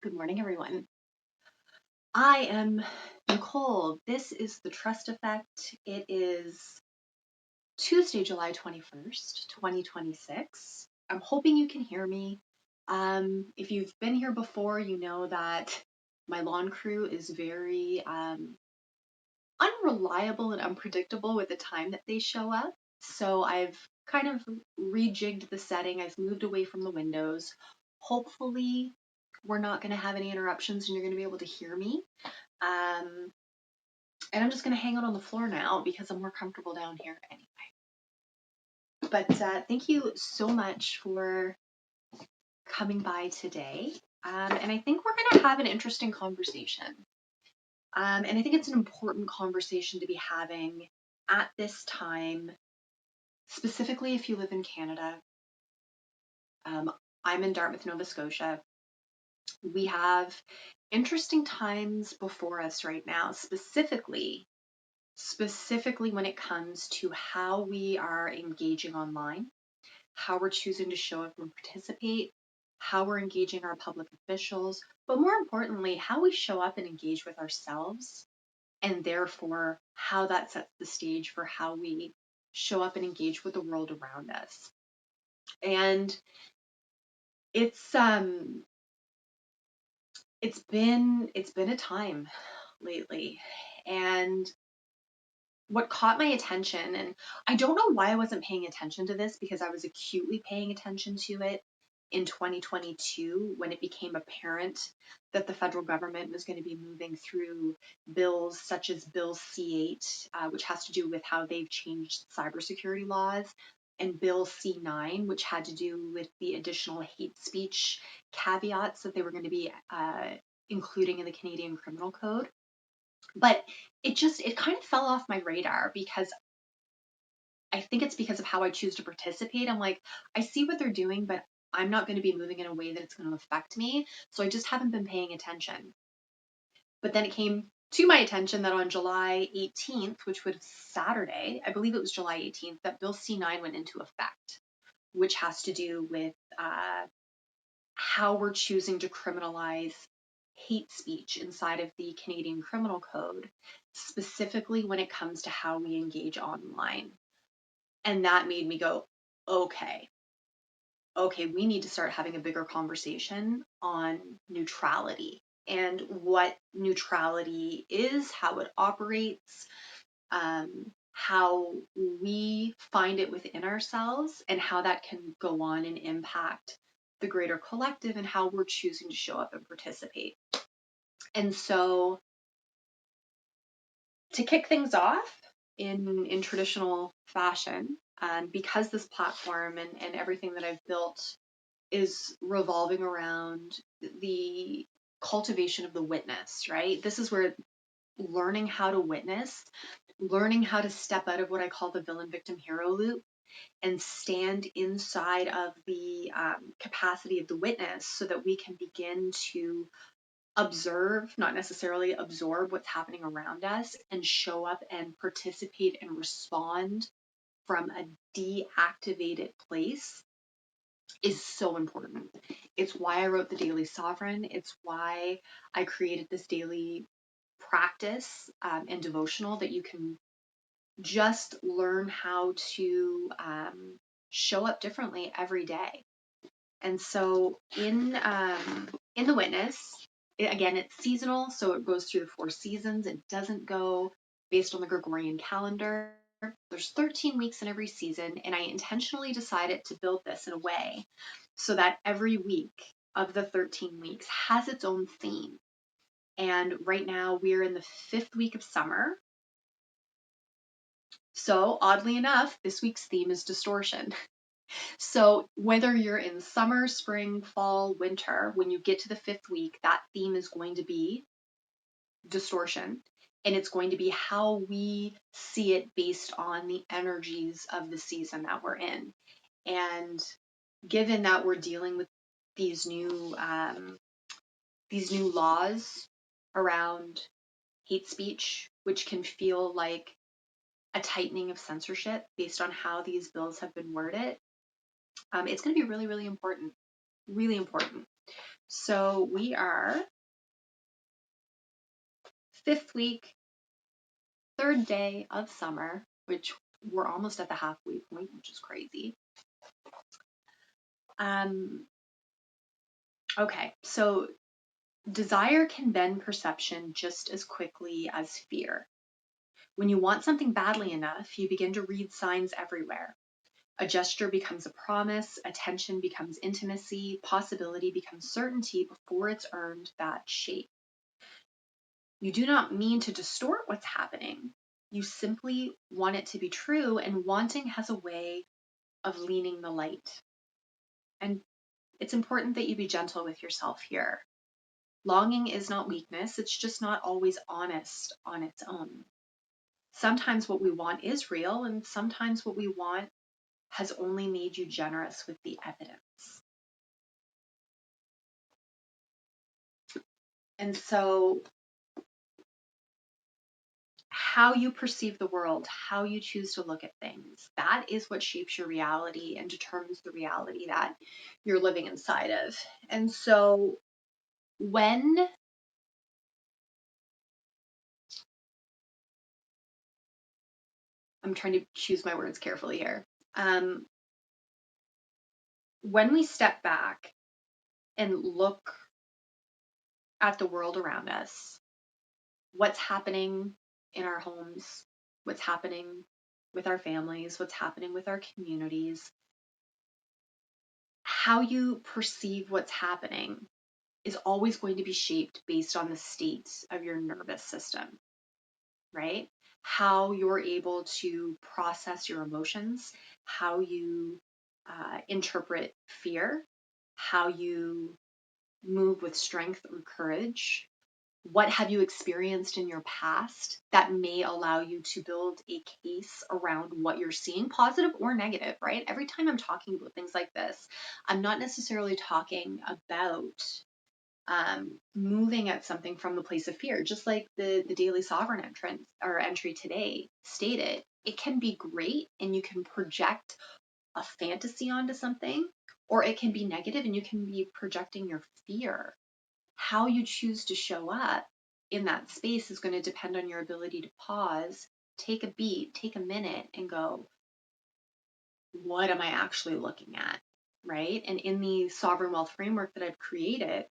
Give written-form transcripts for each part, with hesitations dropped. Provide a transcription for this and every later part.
Good morning, everyone. I am Nicole. This is the Trust Effect. It is Tuesday, July 21st, 2026. I'm hoping you can hear me. If you've been here before, you know that my lawn crew is very unreliable and unpredictable with the time that they show up. So I've kind of rejigged the setting. I've moved away from the windows. Hopefully, we're not going to have any interruptions and you're going to be able to hear me. Um, and I'm just going to hang out on the floor now because I'm more comfortable down here anyway. But thank you so much for coming by today. And I think we're going to have an interesting conversation. And I think it's an important conversation to be having at this time, specifically if you live in Canada. I'm in Dartmouth, Nova Scotia. We have interesting times before us right now, specifically when it comes to how we are engaging online, how we're choosing to show up and participate, how we're engaging our public officials, but more importantly, how we show up and engage with ourselves, and therefore how that sets the stage for how we show up and engage with the world around us. And it's been a time lately, and what caught my attention, and I don't know why I wasn't paying attention to this because I was acutely paying attention to it in 2022 when it became apparent that the federal government was going to be moving through bills such as Bill C-8, which has to do with how they've changed cybersecurity laws, and Bill C-9, which had to do with the additional hate speech caveats that they were going to be including in the Canadian Criminal Code. But it kind of fell off my radar because I think it's because of how I choose to participate. I'm like, I see what they're doing, but I'm not going to be moving in a way that it's going to affect me. So I just haven't been paying attention. But then it came to my attention that on July 18th, which was Saturday, I believe it was July 18th, that Bill C-9 went into effect, which has to do with how we're choosing to criminalize hate speech inside of the Canadian Criminal Code, specifically when it comes to how we engage online. And that made me go, okay, we need to start having a bigger conversation on neutrality and what neutrality is, how it operates, how we find it within ourselves, and how that can go on and impact the greater collective and how we're choosing to show up and participate. And so to kick things off in traditional fashion, because this platform and everything that I've built is revolving around the cultivation of the witness, right? This is where learning how to witness, learning how to step out of what I call the villain victim hero loop and stand inside of the capacity of the witness so that we can begin to observe, not necessarily absorb what's happening around us, and show up and participate and respond from a deactivated place is so important. It's why I wrote the Daily Sovereign. It's why I created this daily practice and devotional that you can just learn how to show up differently every day. And so in the witness, again, it's seasonal, so it goes through the 4 seasons. It doesn't go based on the Gregorian calendar. There's 13 weeks in every season, and I intentionally decided to build this in a way so that every week of the 13 weeks has its own theme. And right now we're in the 5th week of summer. So oddly enough, this week's theme is distortion. So whether you're in summer, spring, fall, winter, when you get to the 5th week, that theme is going to be distortion. And it's going to be how we see it based on the energies of the season that we're in. And given that we're dealing with these new laws around hate speech, which can feel like a tightening of censorship based on how these bills have been worded, it's going to be really, really important. Really important. So we are 5th week, 3rd day of summer, which we're almost at the halfway point, which is crazy. Okay, so desire can bend perception just as quickly as fear. When you want something badly enough, you begin to read signs everywhere. A gesture becomes a promise, attention becomes intimacy, possibility becomes certainty before it's earned that shape. You do not mean to distort what's happening. You simply want it to be true, and wanting has a way of leaning the light. And it's important that you be gentle with yourself here. Longing is not weakness, it's just not always honest on its own. Sometimes what we want is real, and sometimes what we want has only made you generous with the evidence. And so, how you perceive the world, how you choose to look at things, that is what shapes your reality and determines the reality that you're living inside of. And so, when I'm trying to choose my words carefully here, when we step back and look at the world around us, what's happening in our homes, what's happening with our families, what's happening with our communities, how you perceive what's happening is always going to be shaped based on the state of your nervous system, right? How you're able to process your emotions, how you interpret fear, how you move with strength or courage. What have you experienced in your past that may allow you to build a case around what you're seeing, positive or negative, right? Every time I'm talking about things like this, I'm not necessarily talking about moving at something from the place of fear, just like the daily sovereign entrance or entry today stated. It can be great and you can project a fantasy onto something, or it can be negative and you can be projecting your fear. How you choose to show up in that space is going to depend on your ability to pause, take a beat, take a minute, and go, what am I actually looking at? Right? And in the sovereign wealth framework that I've created,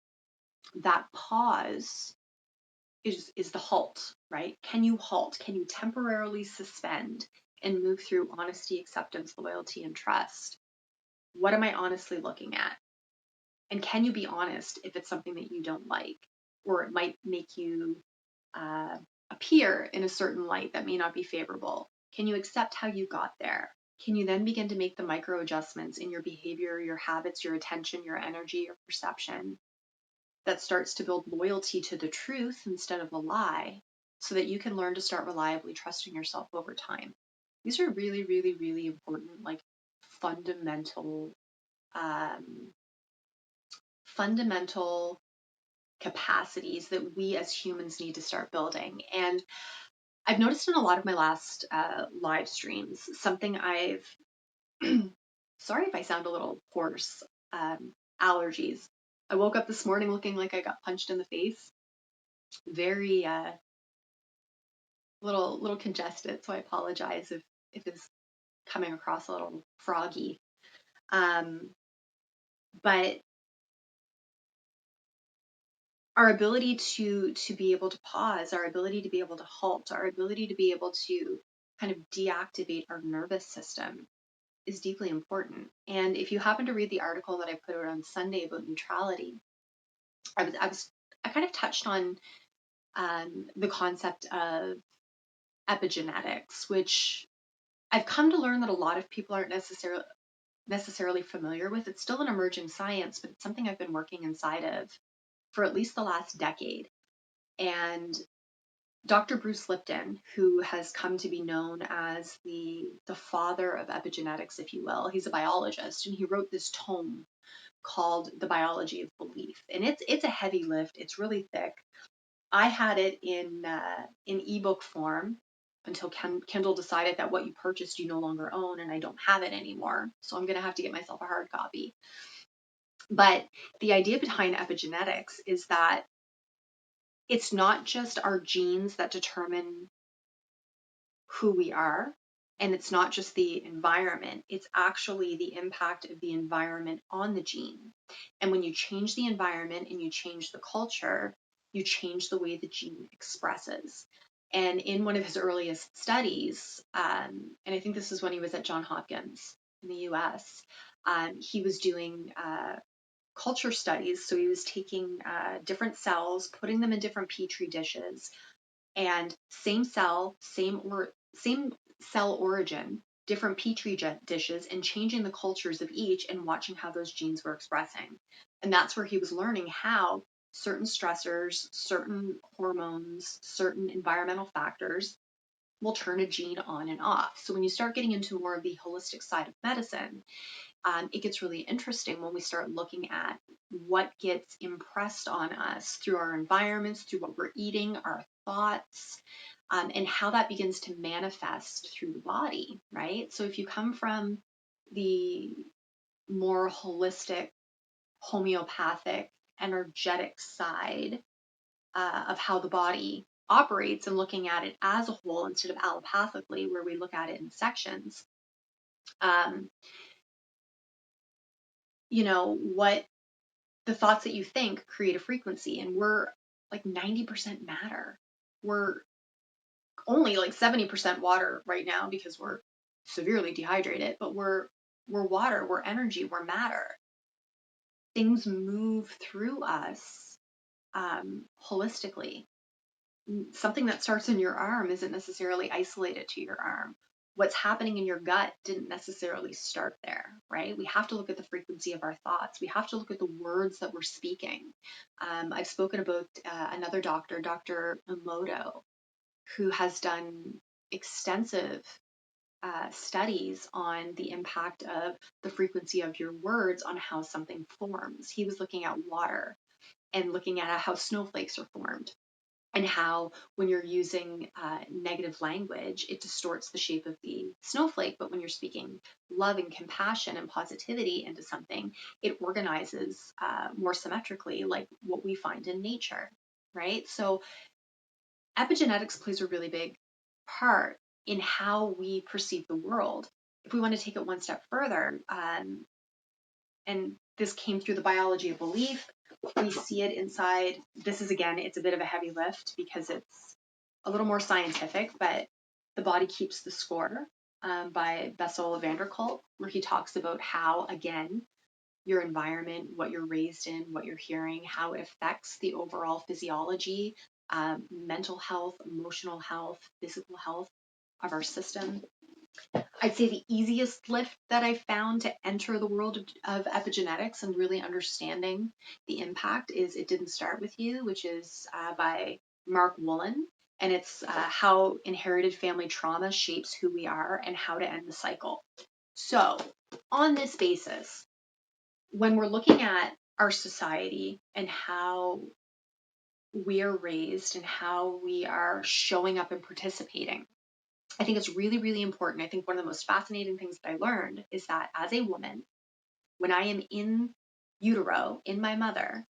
that pause is the halt, right? Can you halt? Can you temporarily suspend and move through honesty, acceptance, loyalty, and trust? What am I honestly looking at? And can you be honest if it's something that you don't like, or it might make you appear in a certain light that may not be favorable? Can you accept how you got there? Can you then begin to make the micro adjustments in your behavior, your habits, your attention, your energy, your perception that starts to build loyalty to the truth instead of a lie, so that you can learn to start reliably trusting yourself over time? These are really, really, really important, like fundamental, um, fundamental capacities that we as humans need to start building. And I've noticed in a lot of my last live streams, something I've, sorry if I sound a little hoarse, allergies. I woke up this morning looking like I got punched in the face. Very little congested, so I apologize if it's coming across a little froggy. But our ability to be able to pause, our ability to be able to halt, our ability to be able to kind of deactivate our nervous system is deeply important. And if you happen to read the article that I put out on Sunday about neutrality, I kind of touched on the concept of epigenetics, which I've come to learn that a lot of people aren't necessarily familiar with. It's still an emerging science, but it's something I've been working inside of for at least the last decade. And Dr. Bruce Lipton, who has come to be known as the father of epigenetics, if you will, he's a biologist, and he wrote this tome called The Biology of Belief. And it's a heavy lift. It's really thick. I had it in ebook form until Kindle decided that what you purchased you no longer own, and I don't have it anymore. So I'm going to have to get myself a hard copy. But the idea behind epigenetics is that it's not just our genes that determine who we are, and it's not just the environment, it's actually the impact of the environment on the gene. And when you change the environment and you change the culture, you change the way the gene expresses. And in one of his earliest studies, and I think this is when he was at Johns Hopkins in the US, he was doing culture studies. So he was taking different cells, putting them in different petri dishes, and same cell, same cell origin, different petri dishes, and changing the cultures of each and watching how those genes were expressing. And that's where he was learning how certain stressors, certain hormones, certain environmental factors will turn a gene on and off. So when you start getting into more of the holistic side of medicine, it gets really interesting when we start looking at what gets impressed on us through our environments, through what we're eating, our thoughts, and how that begins to manifest through the body, right? So if you come from the more holistic, homeopathic, energetic side of how the body operates and looking at it as a whole instead of allopathically, where we look at it in sections, um, what the thoughts that you think create a frequency, and we're like 90% matter. We're only like 70% water right now because we're severely dehydrated, but we're water, we're energy, we're matter. Things move through us holistically. Something that starts in your arm isn't necessarily isolated to your arm. What's happening in your gut didn't necessarily start there, right? We have to look at the frequency of our thoughts. We have to look at the words that we're speaking. I've spoken about another doctor, Dr. Emoto, who has done extensive studies on the impact of the frequency of your words on how something forms. He was looking at water and looking at how snowflakes are formed, and how when you're using negative language, it distorts the shape of the snowflake. But when you're speaking love and compassion and positivity into something, it organizes more symmetrically, like what we find in nature, right? So epigenetics plays a really big part in how we perceive the world. If we want to take it one step further, and this came through the biology of belief, we see it inside. This is, again, it's a bit of a heavy lift because it's a little more scientific, but The Body Keeps the Score by Bessel van der Kolk, where he talks about how, again, your environment, what you're raised in, what you're hearing, how it affects the overall physiology, mental health, emotional health, physical health of our system. I'd say the easiest lift that I found to enter the world of epigenetics and really understanding the impact is It Didn't Start With You, which is by Mark Woolen. And it's how inherited family trauma shapes who we are and how to end the cycle. So, on this basis, when we're looking at our society and how we are raised and how we are showing up and participating, I think it's really, really important. I think one of the most fascinating things that I learned is that as a woman, when I am in utero, in my mother,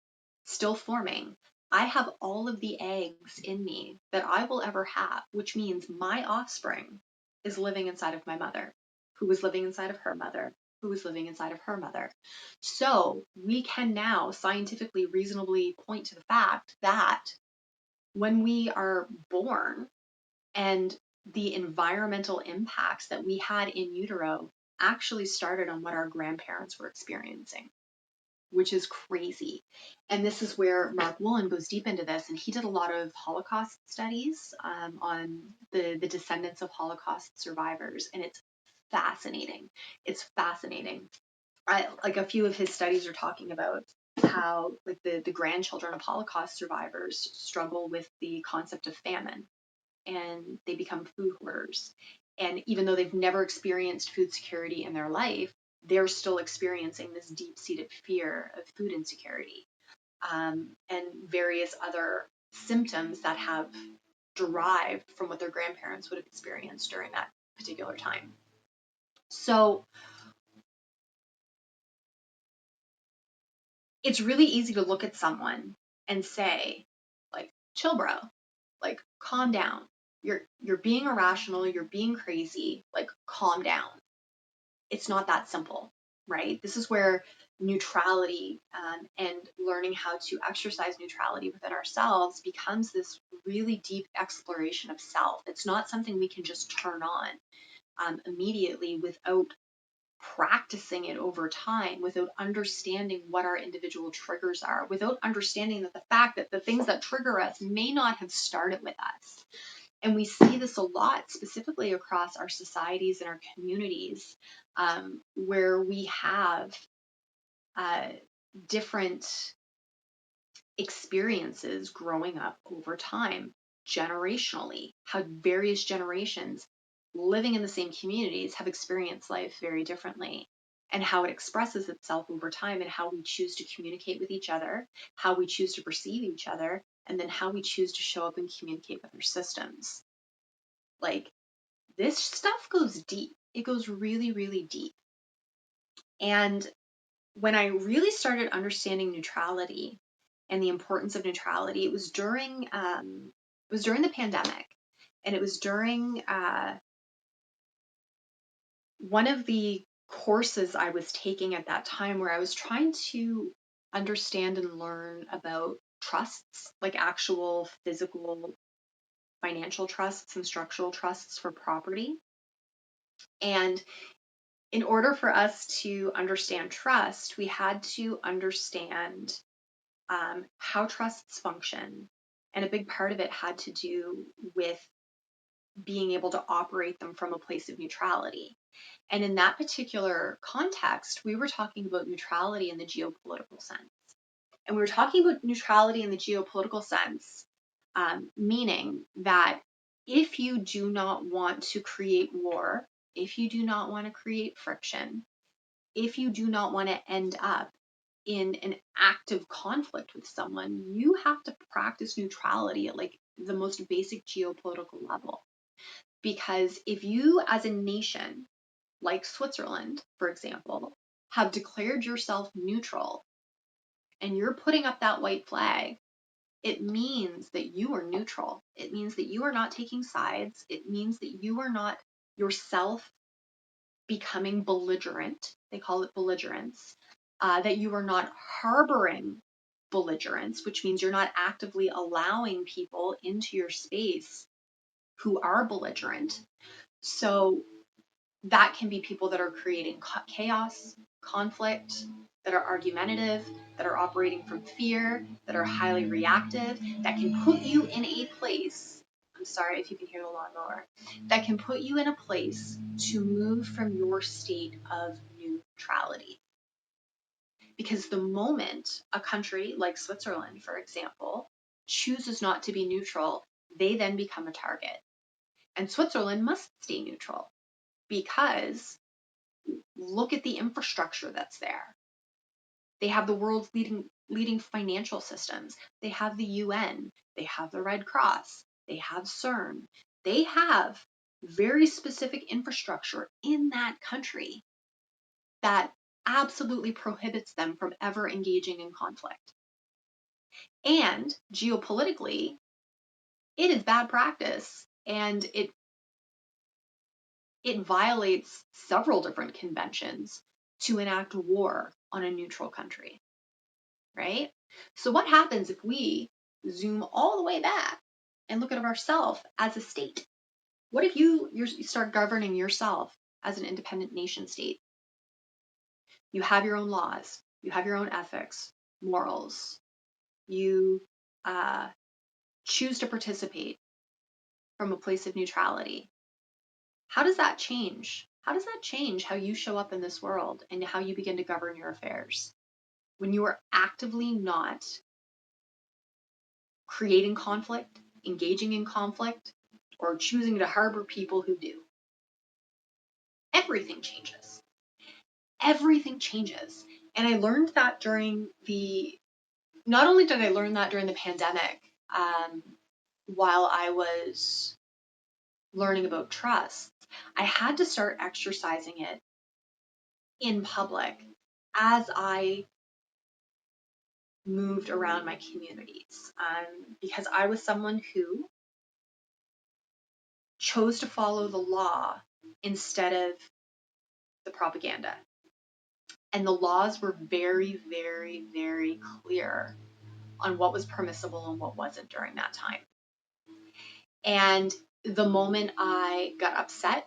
still forming, I have all of the eggs in me that I will ever have, which means my offspring is living inside of my mother, who was living inside of her mother, who was living inside of her mother. So we can now scientifically, reasonably point to the fact that when we are born, and the environmental impacts that we had in utero actually started on what our grandparents were experiencing, which is crazy. And this is where Mark Woolen goes deep into this, and he did a lot of Holocaust studies on the descendants of Holocaust survivors, and it's fascinating. It's fascinating. Like a few of his studies are talking about how like the grandchildren of Holocaust survivors struggle with the concept of famine, and they become food hoarders. And even though they've never experienced food security in their life, they're still experiencing this deep-seated fear of food insecurity, and various other symptoms that have derived from what their grandparents would have experienced during that particular time. So it's really easy to look at someone and say, like, chill, bro, like, calm down. You're being irrational, you're being crazy, like, calm down. It's not that simple, right? This is where neutrality and learning how to exercise neutrality within ourselves becomes this really deep exploration of self. It's not something we can just turn on immediately without practicing it over time, without understanding what our individual triggers are, without understanding that the fact that the things that trigger us may not have started with us. And we see this a lot, specifically across our societies and our communities, where we have different experiences growing up over time, generationally, how various generations living in the same communities have experienced life very differently, and how it expresses itself over time, and how we choose to communicate with each other, how we choose to perceive each other, and then how we choose to show up and communicate with our systems. Like, this stuff goes deep. It goes really, really deep. And when I really started understanding neutrality and the importance of neutrality, it was during the pandemic, and it was during one of the courses I was taking at that time, where I was trying to understand and learn about trusts, like actual physical financial trusts and structural trusts for property. And in order for us to understand trust, we had to understand how trusts function. And a big part of it had to do with being able to operate them from a place of neutrality. And in that particular context, we were talking about neutrality in the geopolitical sense. And we were talking about neutrality in the geopolitical sense, meaning that if you do not want to create war, if you do not want to create friction, if you do not want to end up in an active conflict with someone, you have to practice neutrality at like the most basic geopolitical level. Because if you, as a nation, like Switzerland, for example, have declared yourself neutral and you're putting up that white flag, it means that you are neutral. It means that you are not taking sides. It means that you are not yourself becoming belligerent. They call it belligerence. That you are not harboring belligerence, which means you're not actively allowing people into your space who are belligerent. So that can be people that are creating chaos, conflict, that are argumentative, that are operating from fear, that are highly reactive, that can put you in a place, I'm sorry if you can hear the lawnmower, that can put you in a place to move from your state of neutrality. Because the moment a country like Switzerland, for example, chooses not to be neutral, they then become a target. And Switzerland must stay neutral, because look at the infrastructure that's there. They have the world's leading financial systems. They have the UN. They have the Red Cross. They have CERN. They have very specific infrastructure in that country that absolutely prohibits them from ever engaging in conflict. And geopolitically, it is bad practice, and it violates several different conventions to enact war on a neutral country, right? So what happens if we zoom all the way back and look at ourselves as a state? What if you start governing yourself as an independent nation state? You have your own laws, you have your own ethics, morals, you choose to participate from a place of neutrality. How does that change? How does that change how you show up in this world and how you begin to govern your affairs? When you are actively not creating conflict, engaging in conflict, or choosing to harbor people who do. Everything changes. Everything changes. And I learned that not only did I learn that during the pandemic, while I was learning about trust, I had to start exercising it in public as I moved around my communities, because I was someone who chose to follow the law instead of the propaganda. And the laws were very, very, very clear on what was permissible and what wasn't during that time. And the moment I got upset,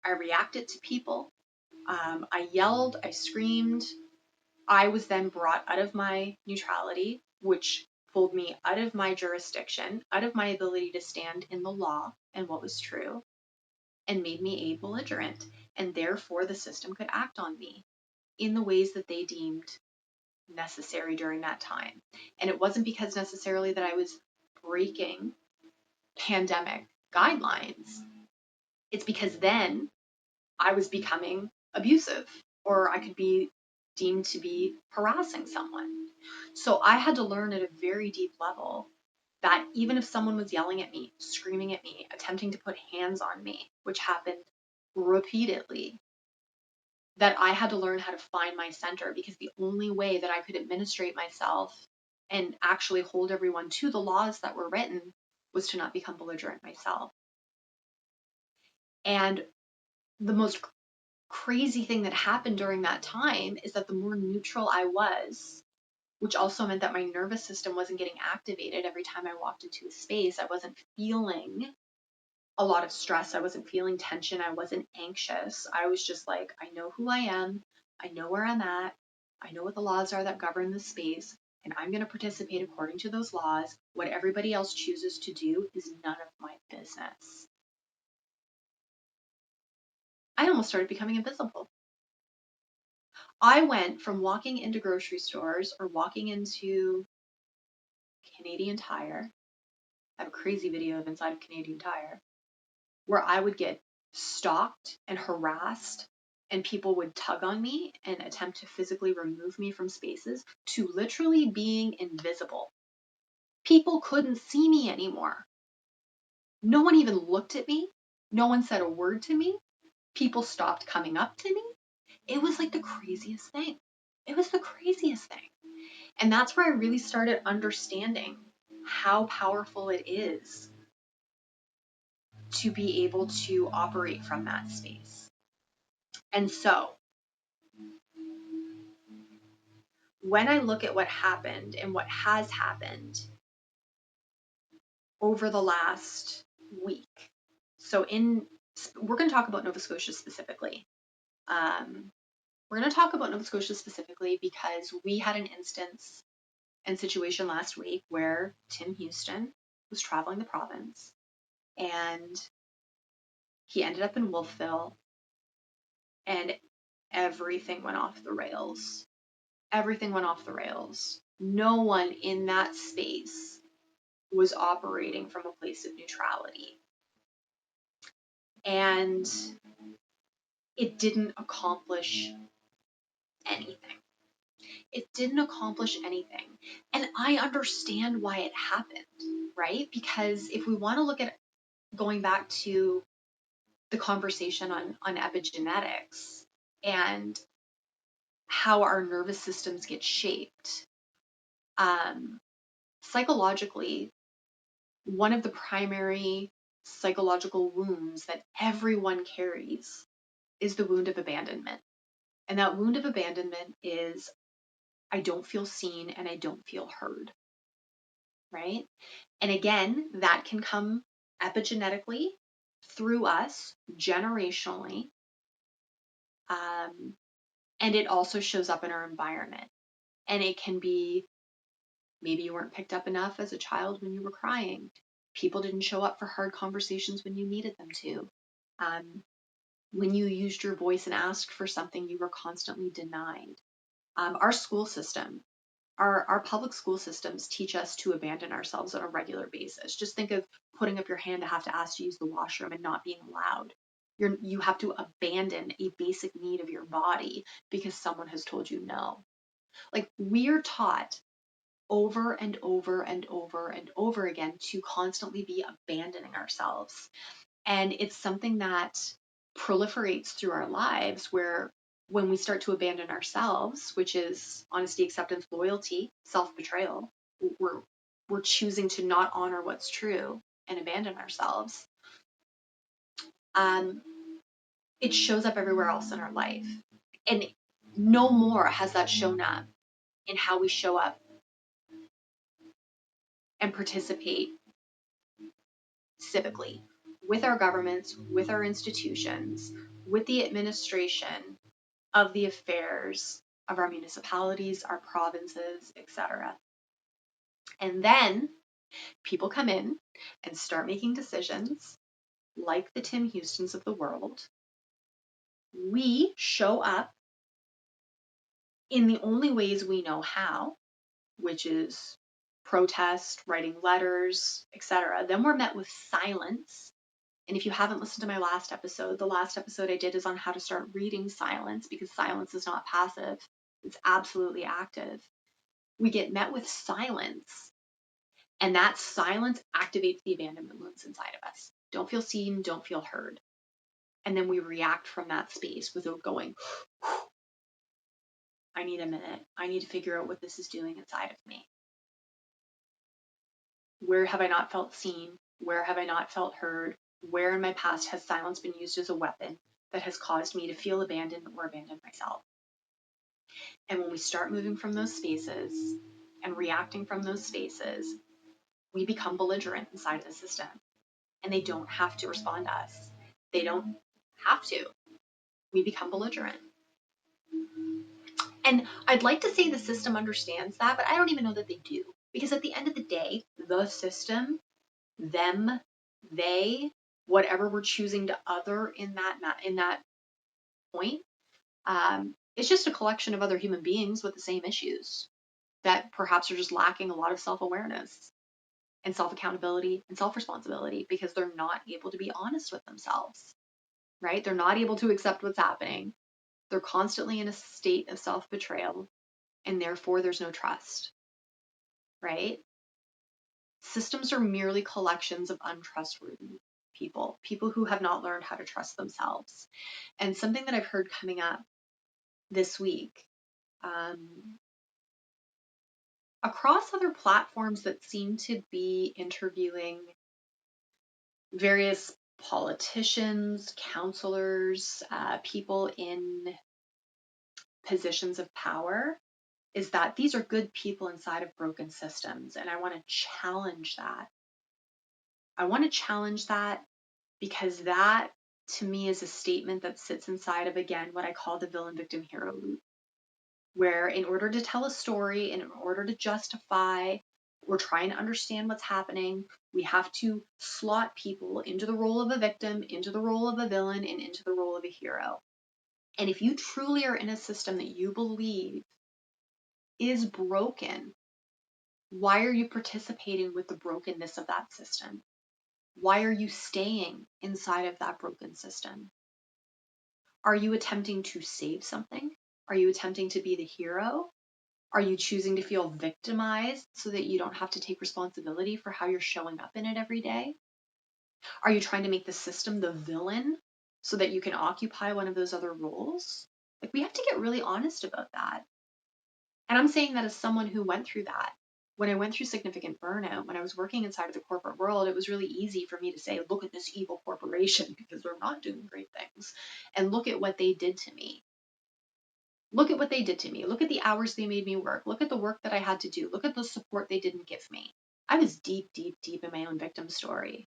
I reacted to people. I yelled, I screamed. I was then brought out of my neutrality, which pulled me out of my jurisdiction, out of my ability to stand in the law and what was true, and made me a belligerent. And therefore, the system could act on me in the ways that they deemed necessary during that time. And it wasn't because necessarily that I was breaking pandemic guidelines. It's because then I was becoming abusive, or I could be deemed to be harassing someone. So I had to learn at a very deep level that even if someone was yelling at me, screaming at me, attempting to put hands on me, which happened repeatedly, that I had to learn how to find my center, because the only way that I could administrate myself and actually hold everyone to the laws that were written was to not become belligerent myself. And the most crazy thing that happened during that time is that the more neutral I was, which also meant that my nervous system wasn't getting activated every time I walked into a space. I wasn't feeling a lot of stress. I wasn't feeling tension. I wasn't anxious. I was just like, I know who I am. I know where I'm at. I know what the laws are that govern this space, and I'm going to participate according to those laws. What everybody else chooses to do is none of my business. I almost started becoming invisible. I went from walking into grocery stores or walking into Canadian Tire. I have a crazy video of inside of Canadian Tire where I would get stalked and harassed, and people would tug on me and attempt to physically remove me from spaces, to literally being invisible. People couldn't see me anymore. No one even looked at me. No one said a word to me. People stopped coming up to me. It was like the craziest thing. It was the craziest thing. And that's where I really started understanding how powerful it is to be able to operate from that space. And so, when I look at what happened and what has happened over the last week, so we're going to talk about Nova Scotia specifically. We're going to talk about Nova Scotia specifically because we had an instance and situation last week where Tim Houston was traveling the province, and he ended up in Wolfville, and everything went off the rails. Everything went off the rails. No one in that space was operating from a place of neutrality. And it didn't accomplish anything. It didn't accomplish anything. And I understand why it happened, right? Because if we want to look at going back to the conversation on epigenetics and how our nervous systems get shaped, psychologically, one of the primary psychological wounds that everyone carries is the wound of abandonment. And that wound of abandonment is, I don't feel seen and I don't feel heard, right? And again, that can come epigenetically through us, generationally, and it also shows up in our environment. And it can be, maybe you weren't picked up enough as a child when you were crying. People didn't show up for hard conversations when you needed them to. When you used your voice and asked for something, you were constantly denied. Our school system, our public school systems teach us to abandon ourselves on a regular basis. Just think of putting up your hand to have to ask to use the washroom and not being allowed. You have to abandon a basic need of your body because someone has told you no. Like, we're taught over and over and over and over again to constantly be abandoning ourselves. And it's something that proliferates through our lives where when we start to abandon ourselves, which is honesty, acceptance, loyalty, self-betrayal, we're choosing to not honor what's true and abandon ourselves. It shows up everywhere else in our life. And no more has that shown up in how we show up and participate civically with our governments, with our institutions, with the administration of the affairs of our municipalities, our provinces, etc. And then people come in and start making decisions like the Tim Houstons of the world. We show up in the only ways we know how, which is protest, writing letters, etc. Then we're met with silence. And if you haven't listened to my last episode, the last episode I did is on how to start reading silence, because silence is not passive, it's absolutely active. We get met with silence, and that silence activates the abandonment wounds inside of us. Don't feel seen, don't feel heard. And then we react from that space without going, I need a minute. I need to figure out what this is doing inside of me. Where have I not felt seen? Where have I not felt heard? Where in my past has silence been used as a weapon that has caused me to feel abandoned or abandon myself? And when we start moving from those spaces and reacting from those spaces, we become belligerent inside of the system. And they don't have to respond to us. They don't have to. We become belligerent. And I'd like to say the system understands that, but I don't even know that they do. Because at the end of the day, the system, them, they, whatever we're choosing to other in that point, it's just a collection of other human beings with the same issues that perhaps are just lacking a lot of self-awareness and self-accountability and self-responsibility, because they're not able to be honest with themselves, right? They're not able to accept what's happening. They're constantly in a state of self-betrayal, and therefore there's no trust, right? Systems are merely collections of untrustworthy people who have not learned how to trust themselves. And something that I've heard coming up this week, across other platforms that seem to be interviewing various politicians, counselors, people in positions of power, is that these are good people inside of broken systems. And I want to challenge that. I want to challenge that because that, to me, is a statement that sits inside of, again, what I call the villain, victim, hero loop, where in order to tell a story, and in order to justify or try and understand what's happening, we have to slot people into the role of a victim, into the role of a villain, and into the role of a hero. And if you truly are in a system that you believe is broken, why are you participating with the brokenness of that system? Why are you staying inside of that broken system? Are you attempting to save something? Are you attempting to be the hero? Are you choosing to feel victimized so that you don't have to take responsibility for how you're showing up in it every day? Are you trying to make the system the villain so that you can occupy one of those other roles? Like, we have to get really honest about that. And I'm saying that as someone who went through that. When I went through significant burnout, when I was working inside of the corporate world, it was really easy for me to say, look at this evil corporation because they're not doing great things. And look at what they did to me. Look at what they did to me. Look at the hours they made me work. Look at the work that I had to do. Look at the support they didn't give me. I was deep, deep, deep in my own victim story.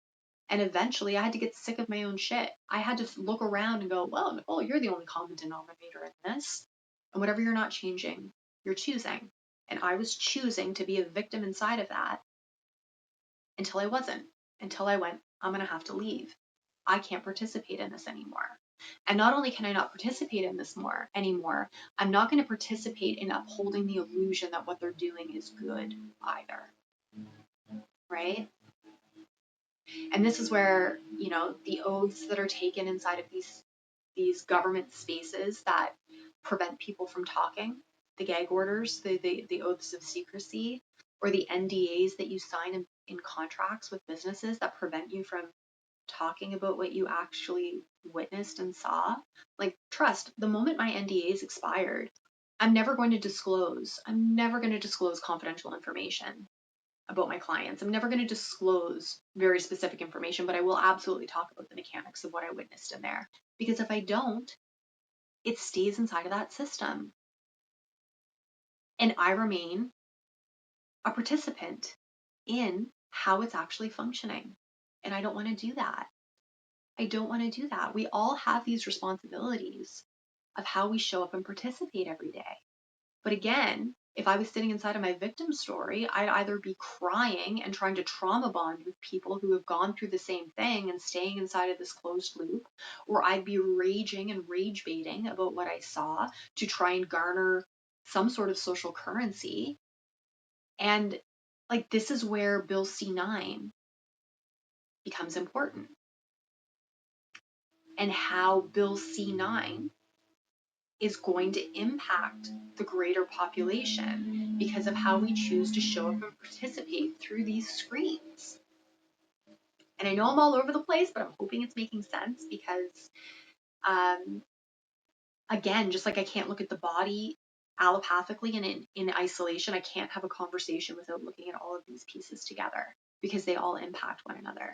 And eventually I had to get sick of my own shit. I had to look around and go, well, Nicole, you're the only common denominator in this. And whatever you're not changing, you're choosing. And I was choosing to be a victim inside of that until I wasn't. Until I went, I'm going to have to leave. I can't participate in this anymore. And not only can I not participate in this anymore, I'm not going to participate in upholding the illusion that what they're doing is good either. Right? And this is where, the oaths that are taken inside of these government spaces that prevent people from talking, the gag orders, the oaths of secrecy, or the NDAs that you sign in contracts with businesses that prevent you from talking about what you actually witnessed and saw. Like, trust, the moment my NDAs expired, I'm never going to disclose. I'm never going to disclose confidential information about my clients. I'm never going to disclose very specific information, but I will absolutely talk about the mechanics of what I witnessed in there. Because if I don't, it stays inside of that system. And I remain a participant in how it's actually functioning. And I don't want to do that. I don't want to do that. We all have these responsibilities of how we show up and participate every day. But again, if I was sitting inside of my victim story, I'd either be crying and trying to trauma bond with people who have gone through the same thing and staying inside of this closed loop, or I'd be raging and rage baiting about what I saw to try and garner some sort of social currency. And like, this is where Bill C-9 becomes important, and how Bill C-9 is going to impact the greater population because of how we choose to show up and participate through these screens. And I know I'm all over the place, but I'm hoping it's making sense because, again, just like I can't look at the body allopathically and in isolation, I can't have a conversation without looking at all of these pieces together because they all impact one another.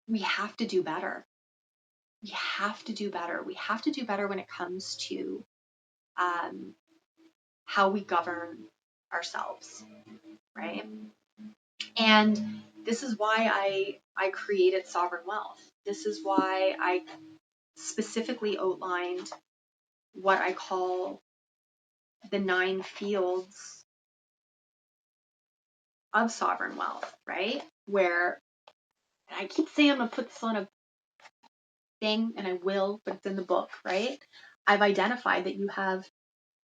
We have to do better. We have to do better. We have to do better when it comes to how we govern ourselves, right? And this is why I created Sovereign Wealth. This is why I specifically outlined what I call the 9 fields of sovereign wealth, right? Where, and I keep saying I'm gonna put this on a thing, and I will, but it's in the book, right? I've identified that you have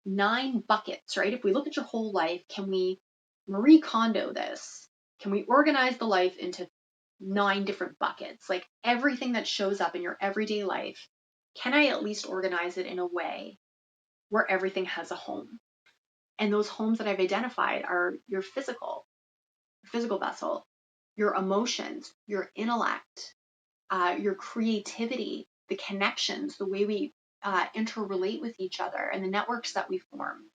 9 buckets, right? If we look at your whole life, can we Marie Kondo this? Can we organize the life into 9 different buckets? Like everything that shows up in your everyday life, can I at least organize it in a way where everything has a home? And those homes that I've identified are your physical vessel, your emotions, your intellect, your creativity, the connections, the way we interrelate with each other, and the networks that we form.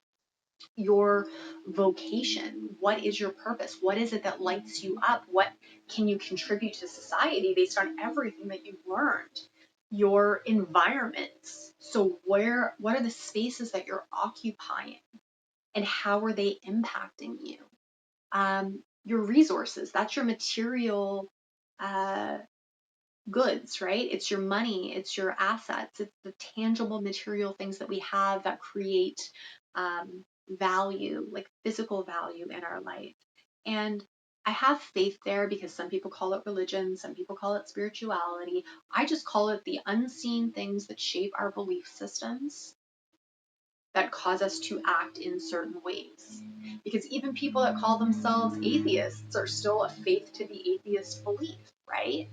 Your vocation. What is your purpose? What is it that lights you up? What can you contribute to society based on everything that you've learned? Your environments. So what are the spaces that you're occupying and how are they impacting you? Your resources, that's your material goods, right? It's your money, it's your assets, it's the tangible material things that we have that create value, like physical value in our life. And I have faith there because some people call it religion, some people call it spirituality. I just call it the unseen things that shape our belief systems that cause us to act in certain ways. Because even people that call themselves atheists are still a faith to the atheist belief, right?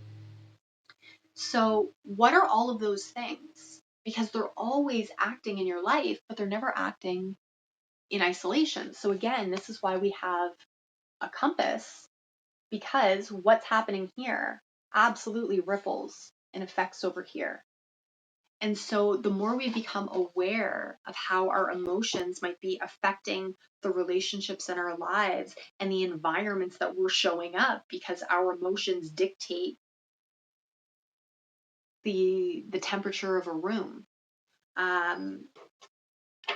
So what are all of those things? Because they're always acting in your life, but they're never acting in isolation. So again, this is why we have a compass, because what's happening here absolutely ripples and affects over here. And so the more we become aware of how our emotions might be affecting the relationships in our lives and the environments that we're showing up, because our emotions dictate the temperature of a room,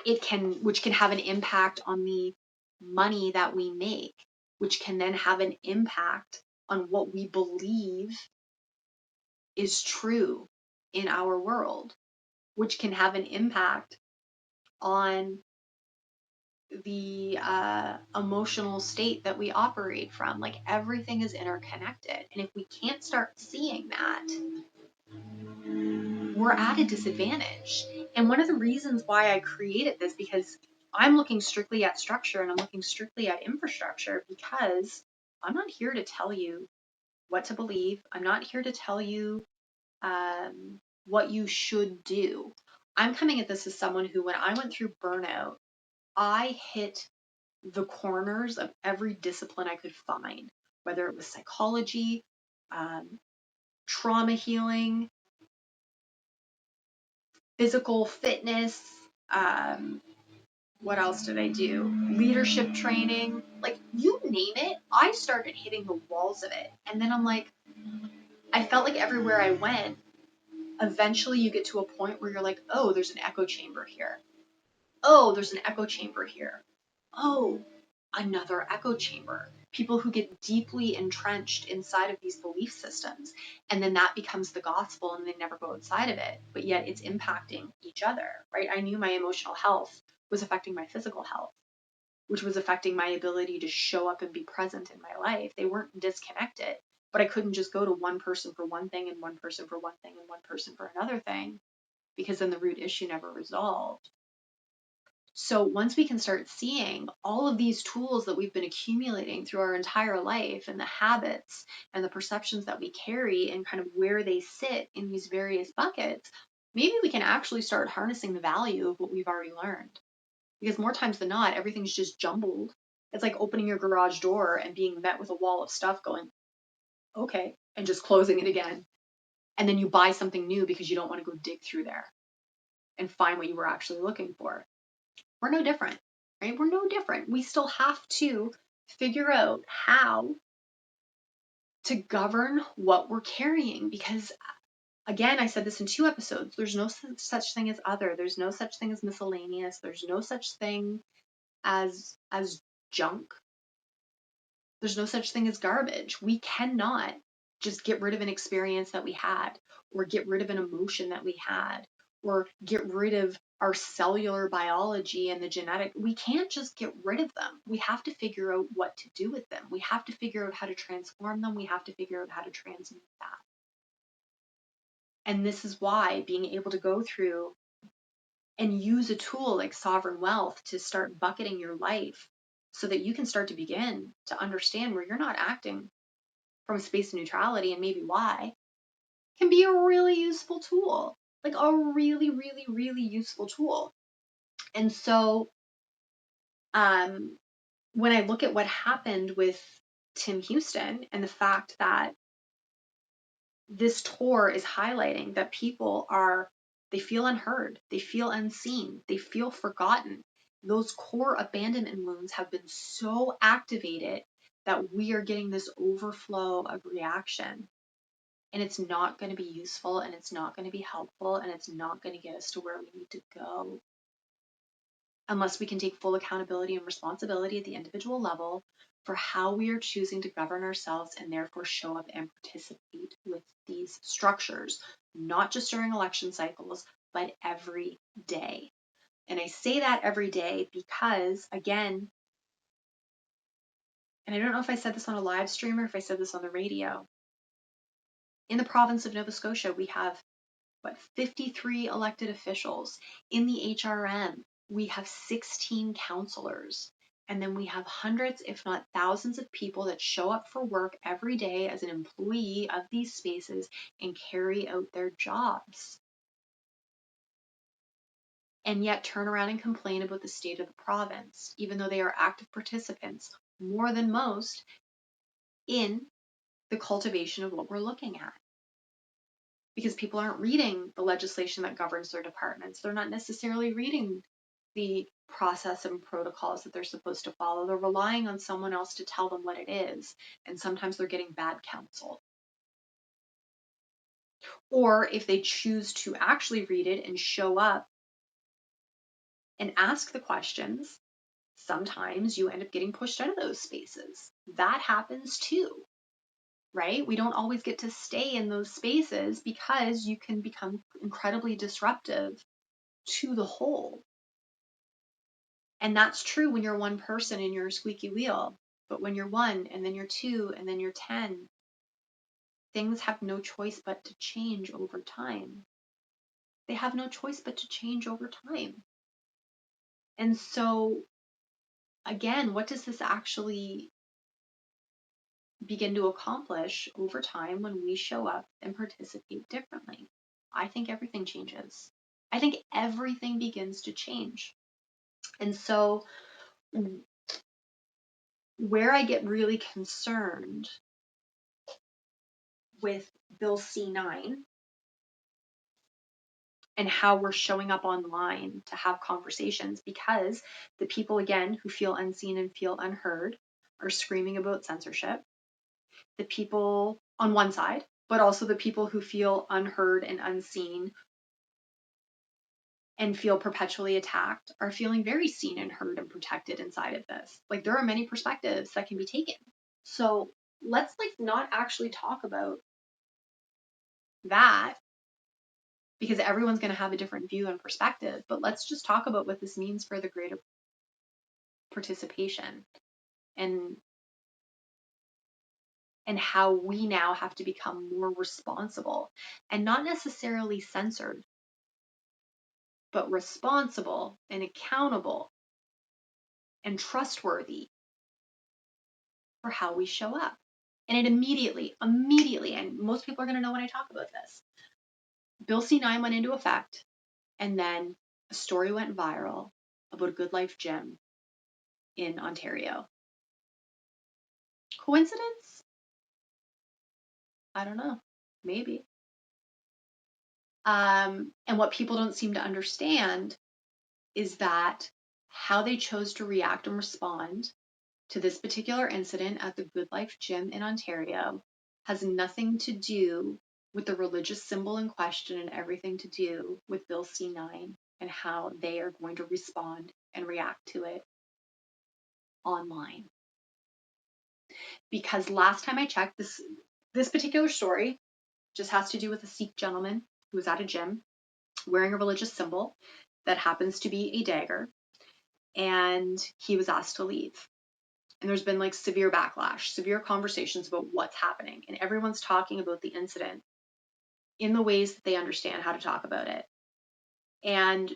which can have an impact on the money that we make, which can then have an impact on what we believe is true in our world, which can have an impact on the emotional state that we operate from. Like everything is interconnected. And if we can't start seeing that, we're at a disadvantage. And one of the reasons why I created this, because I'm looking strictly at structure and I'm looking strictly at infrastructure, because I'm not here to tell you what to believe. I'm not here to tell you what you should do. I'm coming at this as someone who, when I went through burnout, I hit the corners of every discipline I could find, whether it was psychology, trauma healing, physical fitness, what else did I do? Leadership training, like you name it, I started hitting the walls of it. And then I'm like, I felt like everywhere I went, eventually you get to a point where you're like, oh, there's an echo chamber here. Oh, there's an echo chamber here. Oh, another echo chamber. People who get deeply entrenched inside of these belief systems. And then that becomes the gospel and they never go outside of it. But yet it's impacting each other, right? I knew my emotional health was affecting my physical health, which was affecting my ability to show up and be present in my life. They weren't disconnected, but I couldn't just go to one person for one thing and one person for one thing and one person for another thing, because then the root issue never resolved. So once we can start seeing all of these tools that we've been accumulating through our entire life and the habits and the perceptions that we carry and kind of where they sit in these various buckets, maybe we can actually start harnessing the value of what we've already learned. Because more times than not, everything's just jumbled. It's like opening your garage door and being met with a wall of stuff going, okay, and just closing it again. And then you buy something new because you don't want to go dig through there and find what you were actually looking for. We're no different, right? We're no different. We still have to figure out how to govern what we're carrying because, again, I said this in 2 episodes, there's no such thing as other. There's no such thing as miscellaneous. There's no such thing as junk. There's no such thing as garbage. We cannot just get rid of an experience that we had, or get rid of an emotion that we had, or get rid of our cellular biology and the genetic. We can't just get rid of them. We have to figure out what to do with them. We have to figure out how to transform them. We have to figure out how to transmute that. And this is why being able to go through and use a tool like sovereign wealth to start bucketing your life so that you can start to begin to understand where you're not acting from a space of neutrality and maybe why, can be a really useful tool, like a really, really, really useful tool. And so when I look at what happened with Tim Houston and the fact that this tour is highlighting that they feel unheard, they feel unseen, they feel forgotten. Those core abandonment wounds have been so activated that we are getting this overflow of reaction. And it's not going to be useful, and it's not going to be helpful, and it's not going to get us to where we need to go unless we can take full accountability and responsibility at the individual level for how we are choosing to govern ourselves and therefore show up and participate with these structures, not just during election cycles, but every day. And I say that every day because, again, and I don't know if I said this on a live stream or if I said this on the radio, in the province of Nova Scotia, we have 53 elected officials. In the HRM, we have 16 counselors. And then we have hundreds, if not thousands of people that show up for work every day as an employee of these spaces and carry out their jobs. And yet turn around and complain about the state of the province, even though they are active participants, more than most, in the cultivation of what we're looking at. Because people aren't reading the legislation that governs their departments. They're not necessarily reading the process and protocols that they're supposed to follow. They're relying on someone else to tell them what it is. And sometimes they're getting bad counsel. Or if they choose to actually read it and show up and ask the questions, sometimes you end up getting pushed out of those spaces. That happens too. Right? We don't always get to stay in those spaces because you can become incredibly disruptive to the whole. And that's true when you're one person and you're a squeaky wheel. But when you're 1 and then you're 2 and then you're 10, things have no choice but to change over time. They have no choice but to change over time. And so, again, what does this actually begin to accomplish over time when we show up and participate differently? I think everything changes. I think everything begins to change. And so where I get really concerned with Bill C-9 and how we're showing up online to have conversations, because the people, again, who feel unseen and feel unheard are screaming about censorship. The people on one side, but also the people who feel unheard and unseen and feel perpetually attacked are feeling very seen and heard and protected inside of this. Like, there are many perspectives that can be taken. So let's not actually talk about that, because everyone's going to have a different view and perspective, but let's just talk about what this means for the greater participation and how we now have to become more responsible and not necessarily censored, but responsible and accountable and trustworthy for how we show up. And it immediately, and most people are going to know when I talk about this, Bill C-9 went into effect, and then a story went viral about a GoodLife gym in Ontario. Coincidence? I don't know. Maybe. And what people don't seem to understand is that how they chose to react and respond to this particular incident at the GoodLife gym in Ontario has nothing to do with the religious symbol in question and everything to do with Bill C-9 and how they are going to respond and react to it online. Because last time I checked, this particular story just has to do with a Sikh gentleman who was at a gym wearing a religious symbol that happens to be a dagger, and he was asked to leave. And there's been severe backlash, severe conversations about what's happening, and everyone's talking about the incident in the ways that they understand how to talk about it. And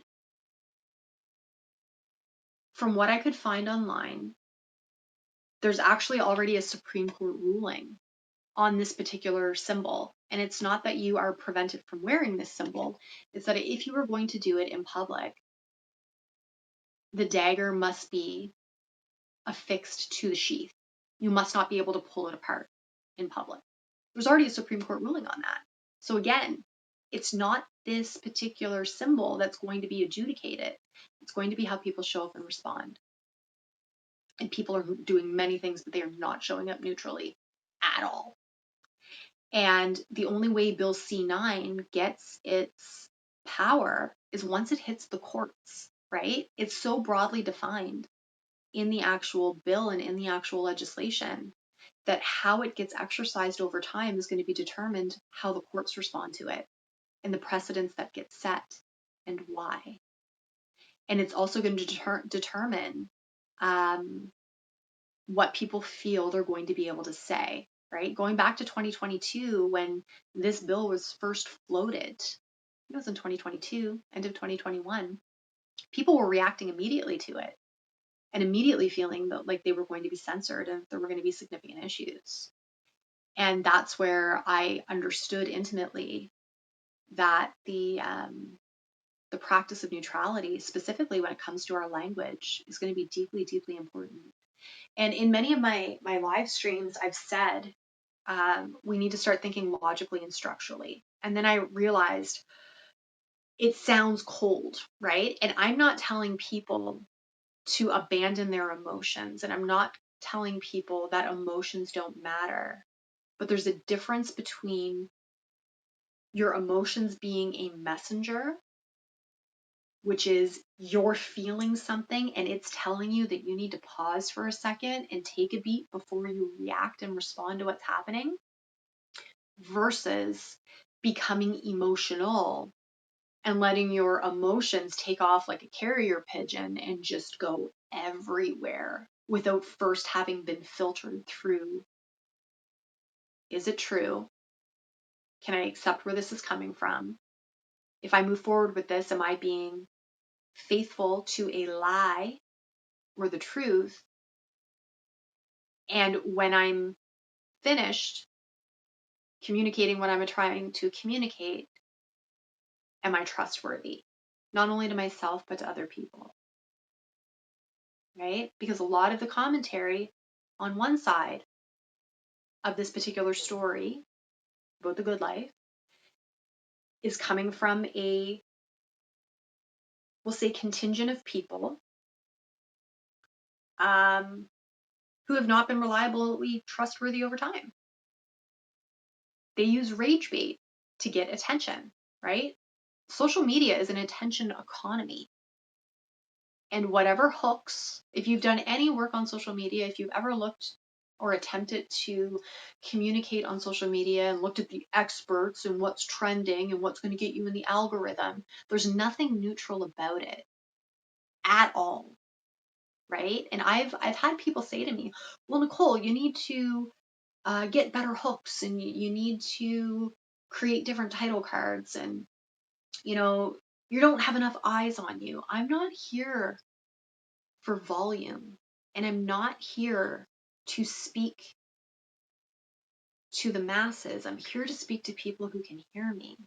from what I could find online, there's actually already a Supreme Court ruling on this particular symbol. And it's not that you are prevented from wearing this symbol, it's that if you are going to do it in public, the dagger must be affixed to the sheath. You must not be able to pull it apart in public. There's already a Supreme Court ruling on that. So again, it's not this particular symbol that's going to be adjudicated. It's going to be how people show up and respond. And people are doing many things, but they are not showing up neutrally at all. And the only way Bill C-9 gets its power is once it hits the courts, right? It's so broadly defined in the actual bill and in the actual legislation that how it gets exercised over time is going to be determined how the courts respond to it and the precedents that get set and why. And it's also going to determine what people feel they're going to be able to say, right? Going back to 2022, when this bill was first floated, it was in 2022, end of 2021, people were reacting immediately to it and immediately feeling that they were going to be censored and there were going to be significant issues. And that's where I understood intimately that the practice of neutrality, specifically when it comes to our language, is going to be deeply, deeply important. And in many of my live streams, I've said we need to start thinking logically and structurally. And then I realized it sounds cold, right? And I'm not telling people to abandon their emotions, and I'm not telling people that emotions don't matter. But there's a difference between your emotions being a messenger, which is you're feeling something and it's telling you that you need to pause for a second and take a beat before you react and respond to what's happening, versus becoming emotional and letting your emotions take off like a carrier pigeon and just go everywhere without first having been filtered through. Is it true? Can I accept where this is coming from? If I move forward with this, am I being faithful to a lie or the truth? And when I'm finished communicating what I'm trying to communicate, am I trustworthy? Not only to myself, but to other people. right? Because a lot of the commentary on one side of this particular story about the good life is coming from a, we'll say, contingent of people who have not been reliably trustworthy over time. They use rage bait to get attention, right? Social media is an attention economy. And whatever hooks, if you've done any work on social media, if you've ever looked or attempted to communicate on social media and looked at the experts and what's trending and what's going to get you in the algorithm, there's nothing neutral about it at all, right? And I've had people say to me, well, Nicole, you need to get better hooks, and you need to create different title cards, and you don't have enough eyes on you. I'm not here for volume, and I'm not here to speak to the masses. I'm here to speak to people who can hear me.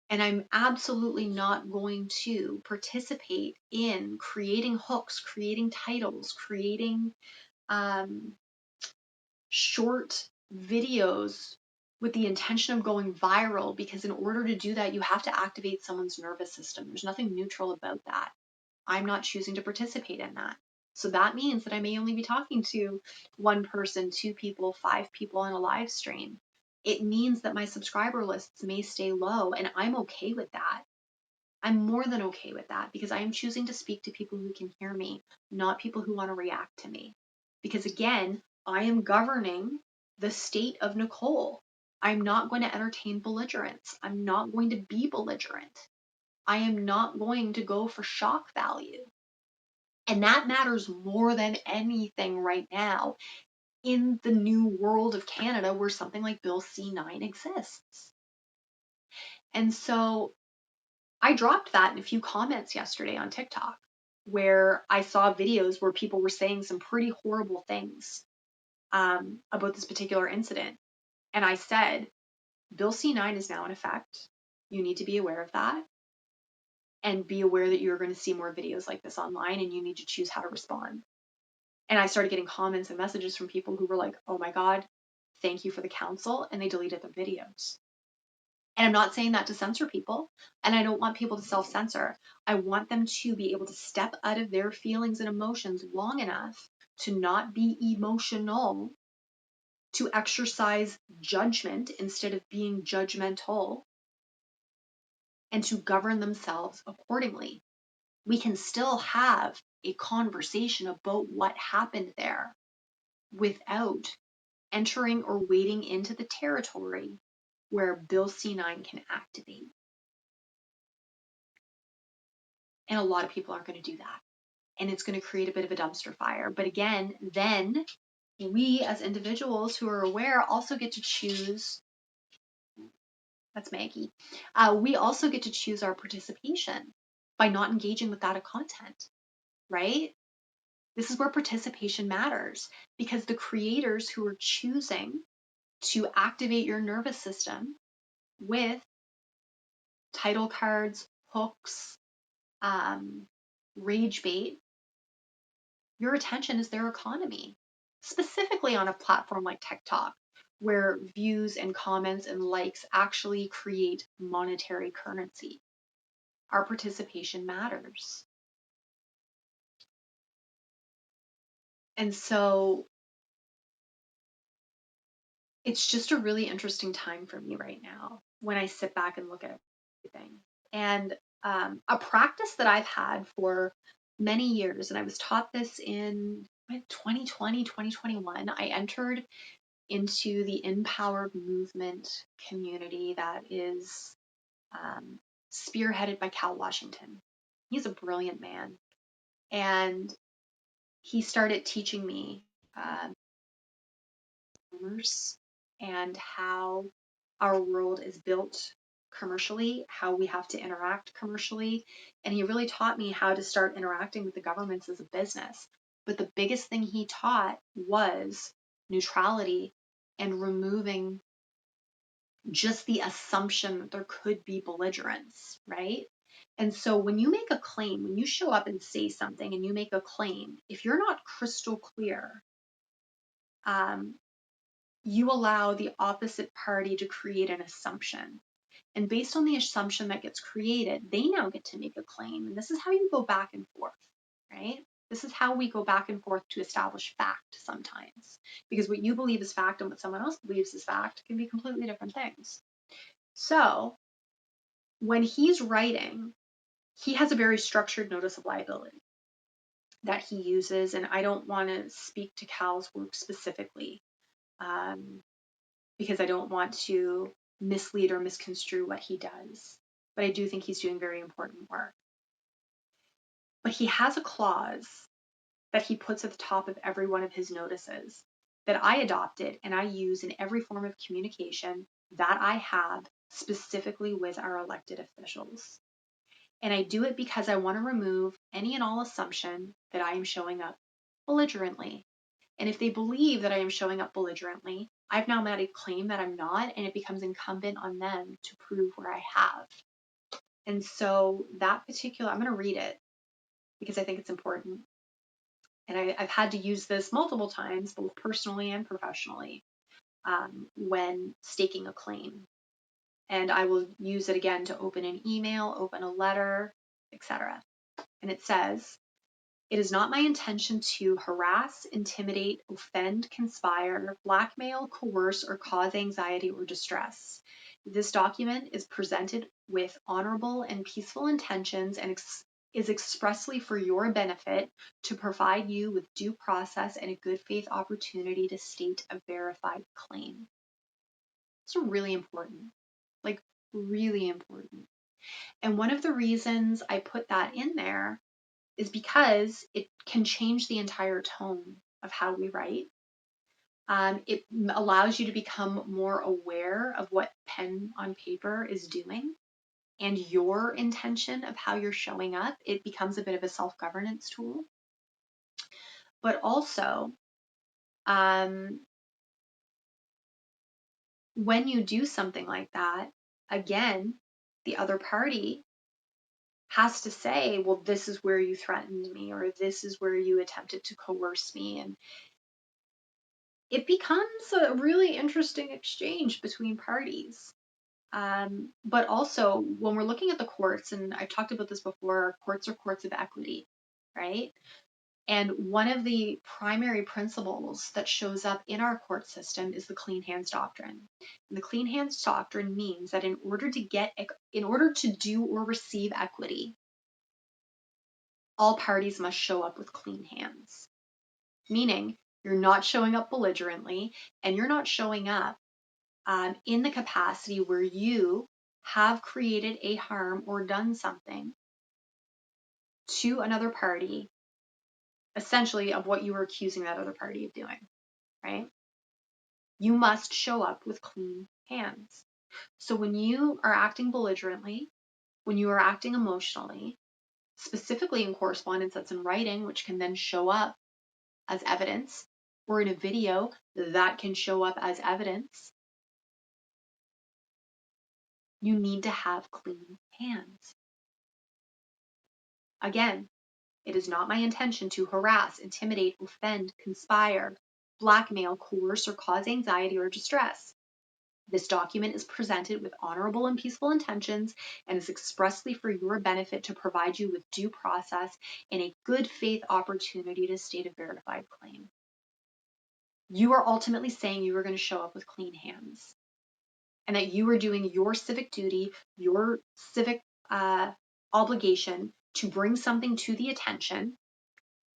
And I'm absolutely not going to participate in creating hooks, creating titles, creating short videos with the intention of going viral, because in order to do that, you have to activate someone's nervous system. There's nothing neutral about that. I'm not choosing to participate in that. So that means that I may only be talking to one person, two people, five people on a live stream. It means that my subscriber lists may stay low, and I'm okay with that. I'm more than okay with that, because I am choosing to speak to people who can hear me, not people who want to react to me. Because again, I am governing the state of Nicole. I'm not going to entertain belligerence. I'm not going to be belligerent. I am not going to go for shock value. And that matters more than anything right now in the new world of Canada, where something like Bill C-9 exists. And so I dropped that in a few comments yesterday on TikTok, where I saw videos where people were saying some pretty horrible things about this particular incident. And I said, Bill C-9 is now in effect. You need to be aware of that, and be aware that you're going to see more videos like this online, and you need to choose how to respond. And I started getting comments and messages from people who were like, oh my God, thank you for the counsel. And they deleted the videos. And I'm not saying that to censor people, and I don't want people to self-censor. I want them to be able to step out of their feelings and emotions long enough to not be emotional, to exercise judgment instead of being judgmental, and to govern themselves accordingly. We can still have a conversation about what happened there without entering or wading into the territory where Bill C-9 can activate. And a lot of people aren't going to do that. And it's going to create a bit of a dumpster fire. But again, then we as individuals who are aware also get to choose. That's Maggie. We also get to choose our participation by not engaging with that content, right? This is where participation matters, because the creators who are choosing to activate your nervous system with title cards, hooks, rage bait, your attention is their economy, specifically on a platform like TikTok, where views and comments and likes actually create monetary currency. Our participation matters. And so it's just a really interesting time for me right now when I sit back and look at everything. And a practice that I've had for many years, and I was taught this in 2020, 2021, I entered into the empowered movement community that is spearheaded by Cal Washington. He's a brilliant man. And he started teaching me commerce and how our world is built commercially, how we have to interact commercially. And he really taught me how to start interacting with the governments as a business. But the biggest thing he taught was neutrality and removing just the assumption that there could be belligerence, right? And so when you make a claim, when you show up and say something and you make a claim, if you're not crystal clear, you allow the opposite party to create an assumption. And based on the assumption that gets created, they now get to make a claim. And this is how you go back and forth, right? This is how we go back and forth to establish fact sometimes. Because what you believe is fact and what someone else believes is fact can be completely different things. So when he's writing, he has a very structured notice of liability that he uses. And I don't want to speak to Cal's work specifically because I don't want to mislead or misconstrue what he does. But I do think he's doing very important work. But he has a clause that he puts at the top of every one of his notices that I adopted and I use in every form of communication that I have specifically with our elected officials. And I do it because I want to remove any and all assumption that I am showing up belligerently. And if they believe that I am showing up belligerently, I've now made a claim that I'm not, and it becomes incumbent on them to prove where I have. And so that particular, I'm going to read it because I think it's important. And I've had to use this multiple times, both personally and professionally, when staking a claim. And I will use it again to open an email, open a letter, etc. And it says, "It is not my intention to harass, intimidate, offend, conspire, blackmail, coerce, or cause anxiety or distress. This document is presented with honorable and peaceful intentions and is expressly for your benefit to provide you with due process and a good faith opportunity to state a verified claim." It's really important, like really important. And one of the reasons I put that in there is because it can change the entire tone of how we write. It allows you to become more aware of what pen on paper is doing and your intention of how you're showing up. It becomes a bit of a self-governance tool. But also, when you do something like that, again, the other party has to say, well, this is where you threatened me, or this is where you attempted to coerce me. And it becomes a really interesting exchange between parties. But also, when we're looking at the courts, and I've talked about this before, courts are courts of equity, right? And one of the primary principles that shows up in our court system is the clean hands doctrine. And the clean hands doctrine means that in order to do or receive equity, all parties must show up with clean hands. Meaning, you're not showing up belligerently, and you're not showing up in the capacity where you have created a harm or done something to another party, essentially of what you were accusing that other party of doing, right? You must show up with clean hands. So when you are acting belligerently, when you are acting emotionally, specifically in correspondence that's in writing, which can then show up as evidence, or in a video that can show up as evidence, you need to have clean hands. Again, it is not my intention to harass, intimidate, offend, conspire, blackmail, coerce, or cause anxiety or distress. This document is presented with honorable and peaceful intentions and is expressly for your benefit to provide you with due process and a good faith opportunity to state a verified claim. You are ultimately saying you are going to show up with clean hands and that you are doing your civic duty, your civic obligation to bring something to the attention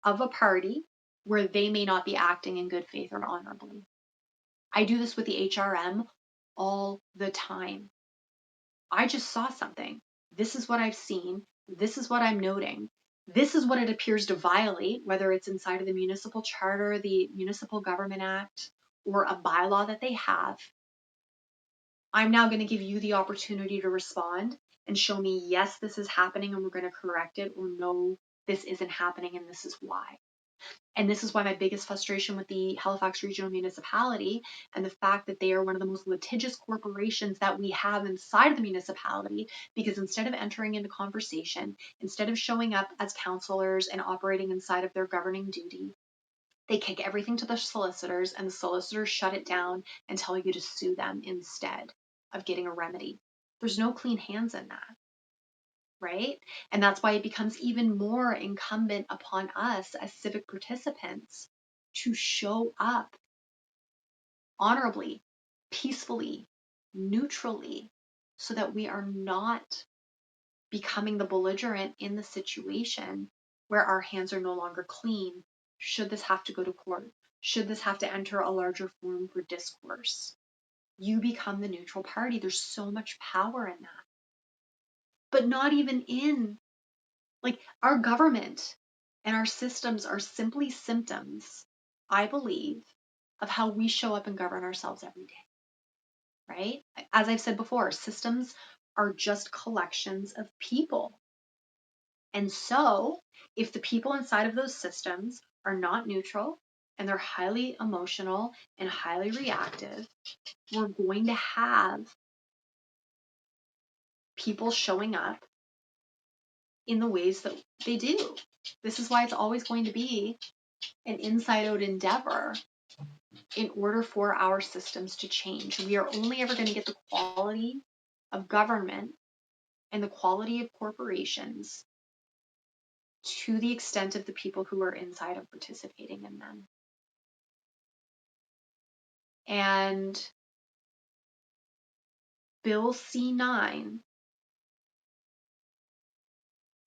of a party where they may not be acting in good faith or honorably. I do this with the HRM all the time. I just saw something. This is what I've seen. This is what I'm noting. This is what it appears to violate, whether it's inside of the municipal charter, the Municipal Government Act, or a bylaw that they have. I'm now going to give you the opportunity to respond and show me, yes, this is happening and we're going to correct it, or no, this isn't happening and this is why. And this is why my biggest frustration with the Halifax Regional Municipality and the fact that they are one of the most litigious corporations that we have inside of the municipality, because instead of entering into conversation, instead of showing up as counselors and operating inside of their governing duty, they kick everything to the solicitors, and the solicitors shut it down and tell you to sue them instead of getting a remedy. There's no clean hands in that, right? And that's why it becomes even more incumbent upon us as civic participants to show up honorably, peacefully, neutrally, so that we are not becoming the belligerent in the situation where our hands are no longer clean. Should this have to go to court? Should this have to enter a larger forum for discourse? You become the neutral party. There's so much power in that. But not even in, like, our government and our systems are simply symptoms, I believe, of how we show up and govern ourselves every day, right? As I've said before, systems are just collections of people. And so if the people inside of those systems are not neutral and they're highly emotional and highly reactive, we're going to have people showing up in the ways that they do. This is why it's always going to be an inside out endeavor in order for our systems to change. We are only ever going to get the quality of government and the quality of corporations to the extent of the people who are inside and participating in them. And Bill C-9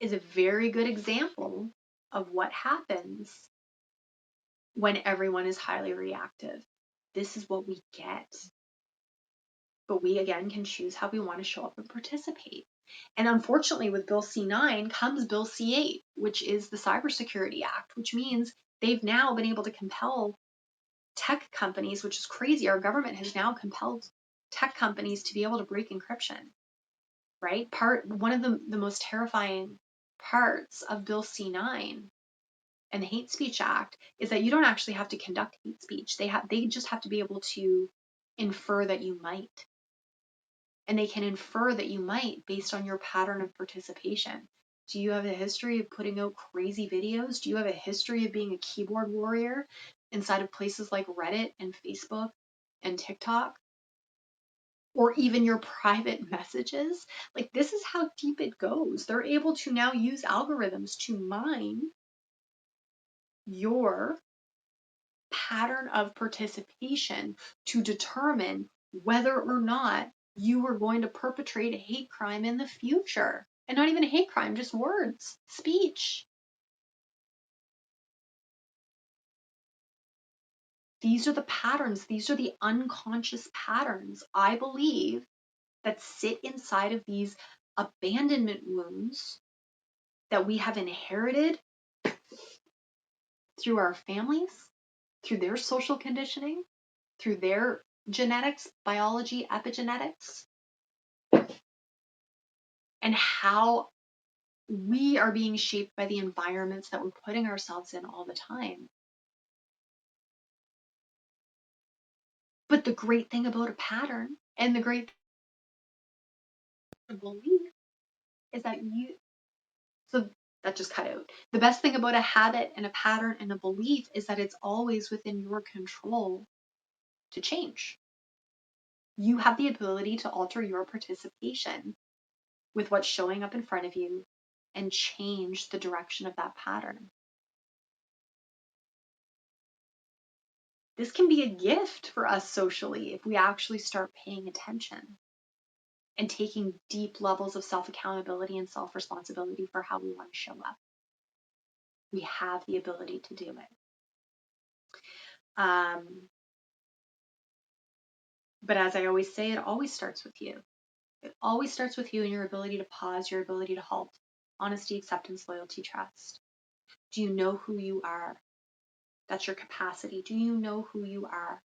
is a very good example of what happens when everyone is highly reactive. This is what we get. But we, again, can choose how we want to show up and participate. And unfortunately, with Bill C-9 comes Bill C-8, which is the Cybersecurity Act, which means they've now been able to compel tech companies, which is crazy. Our government has now compelled tech companies to be able to break encryption, right? One of the most terrifying parts of Bill C-9 and the Hate Speech Act is that you don't actually have to conduct hate speech. They just have to be able to infer that you might. And they can infer that you might based on your pattern of participation. Do you have a history of putting out crazy videos? Do you have a history of being a keyboard warrior inside of places like Reddit and Facebook and TikTok? Or even your private messages? Like, this is how deep it goes. They're able to now use algorithms to mine your pattern of participation to determine whether or not you are going to perpetrate a hate crime in the future. And not even a hate crime, just words, speech. These are the patterns, these are the unconscious patterns, I believe, that sit inside of these abandonment wounds that we have inherited through our families, through their social conditioning, through their genetics, biology, epigenetics, and how we are being shaped by the environments that we're putting ourselves in all the time. But the great thing about a pattern and the great belief is that so that just cut out. The best thing about a habit and a pattern and a belief is that it's always within your control to change. You have the ability to alter your participation with what's showing up in front of you and change the direction of that pattern. This can be a gift for us socially if we actually start paying attention and taking deep levels of self-accountability and self-responsibility for how we want to show up. We have the ability to do it. But as I always say, it always starts with you. It always starts with you and your ability to pause, your ability to halt. Honesty, acceptance, loyalty, trust. Do you know who you are? That's your capacity. Do you know who you are?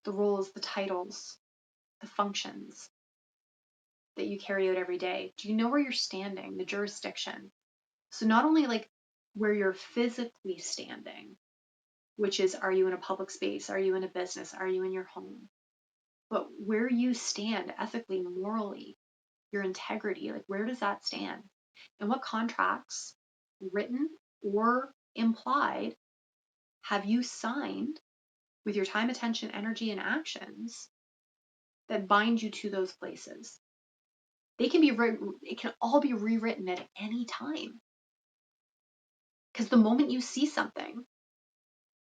The roles, the titles, the functions that you carry out every day. Do you know where you're standing? The jurisdiction. So not only like where you're physically standing, which is, are you in a public space? Are you in a business? Are you in your home? But where you stand ethically, morally, your integrity, like where does that stand? And what contracts, written or implied, have you signed with your time, attention, energy, and actions that bind you to those places? They can be it can all be rewritten at any time. Because the moment you see something,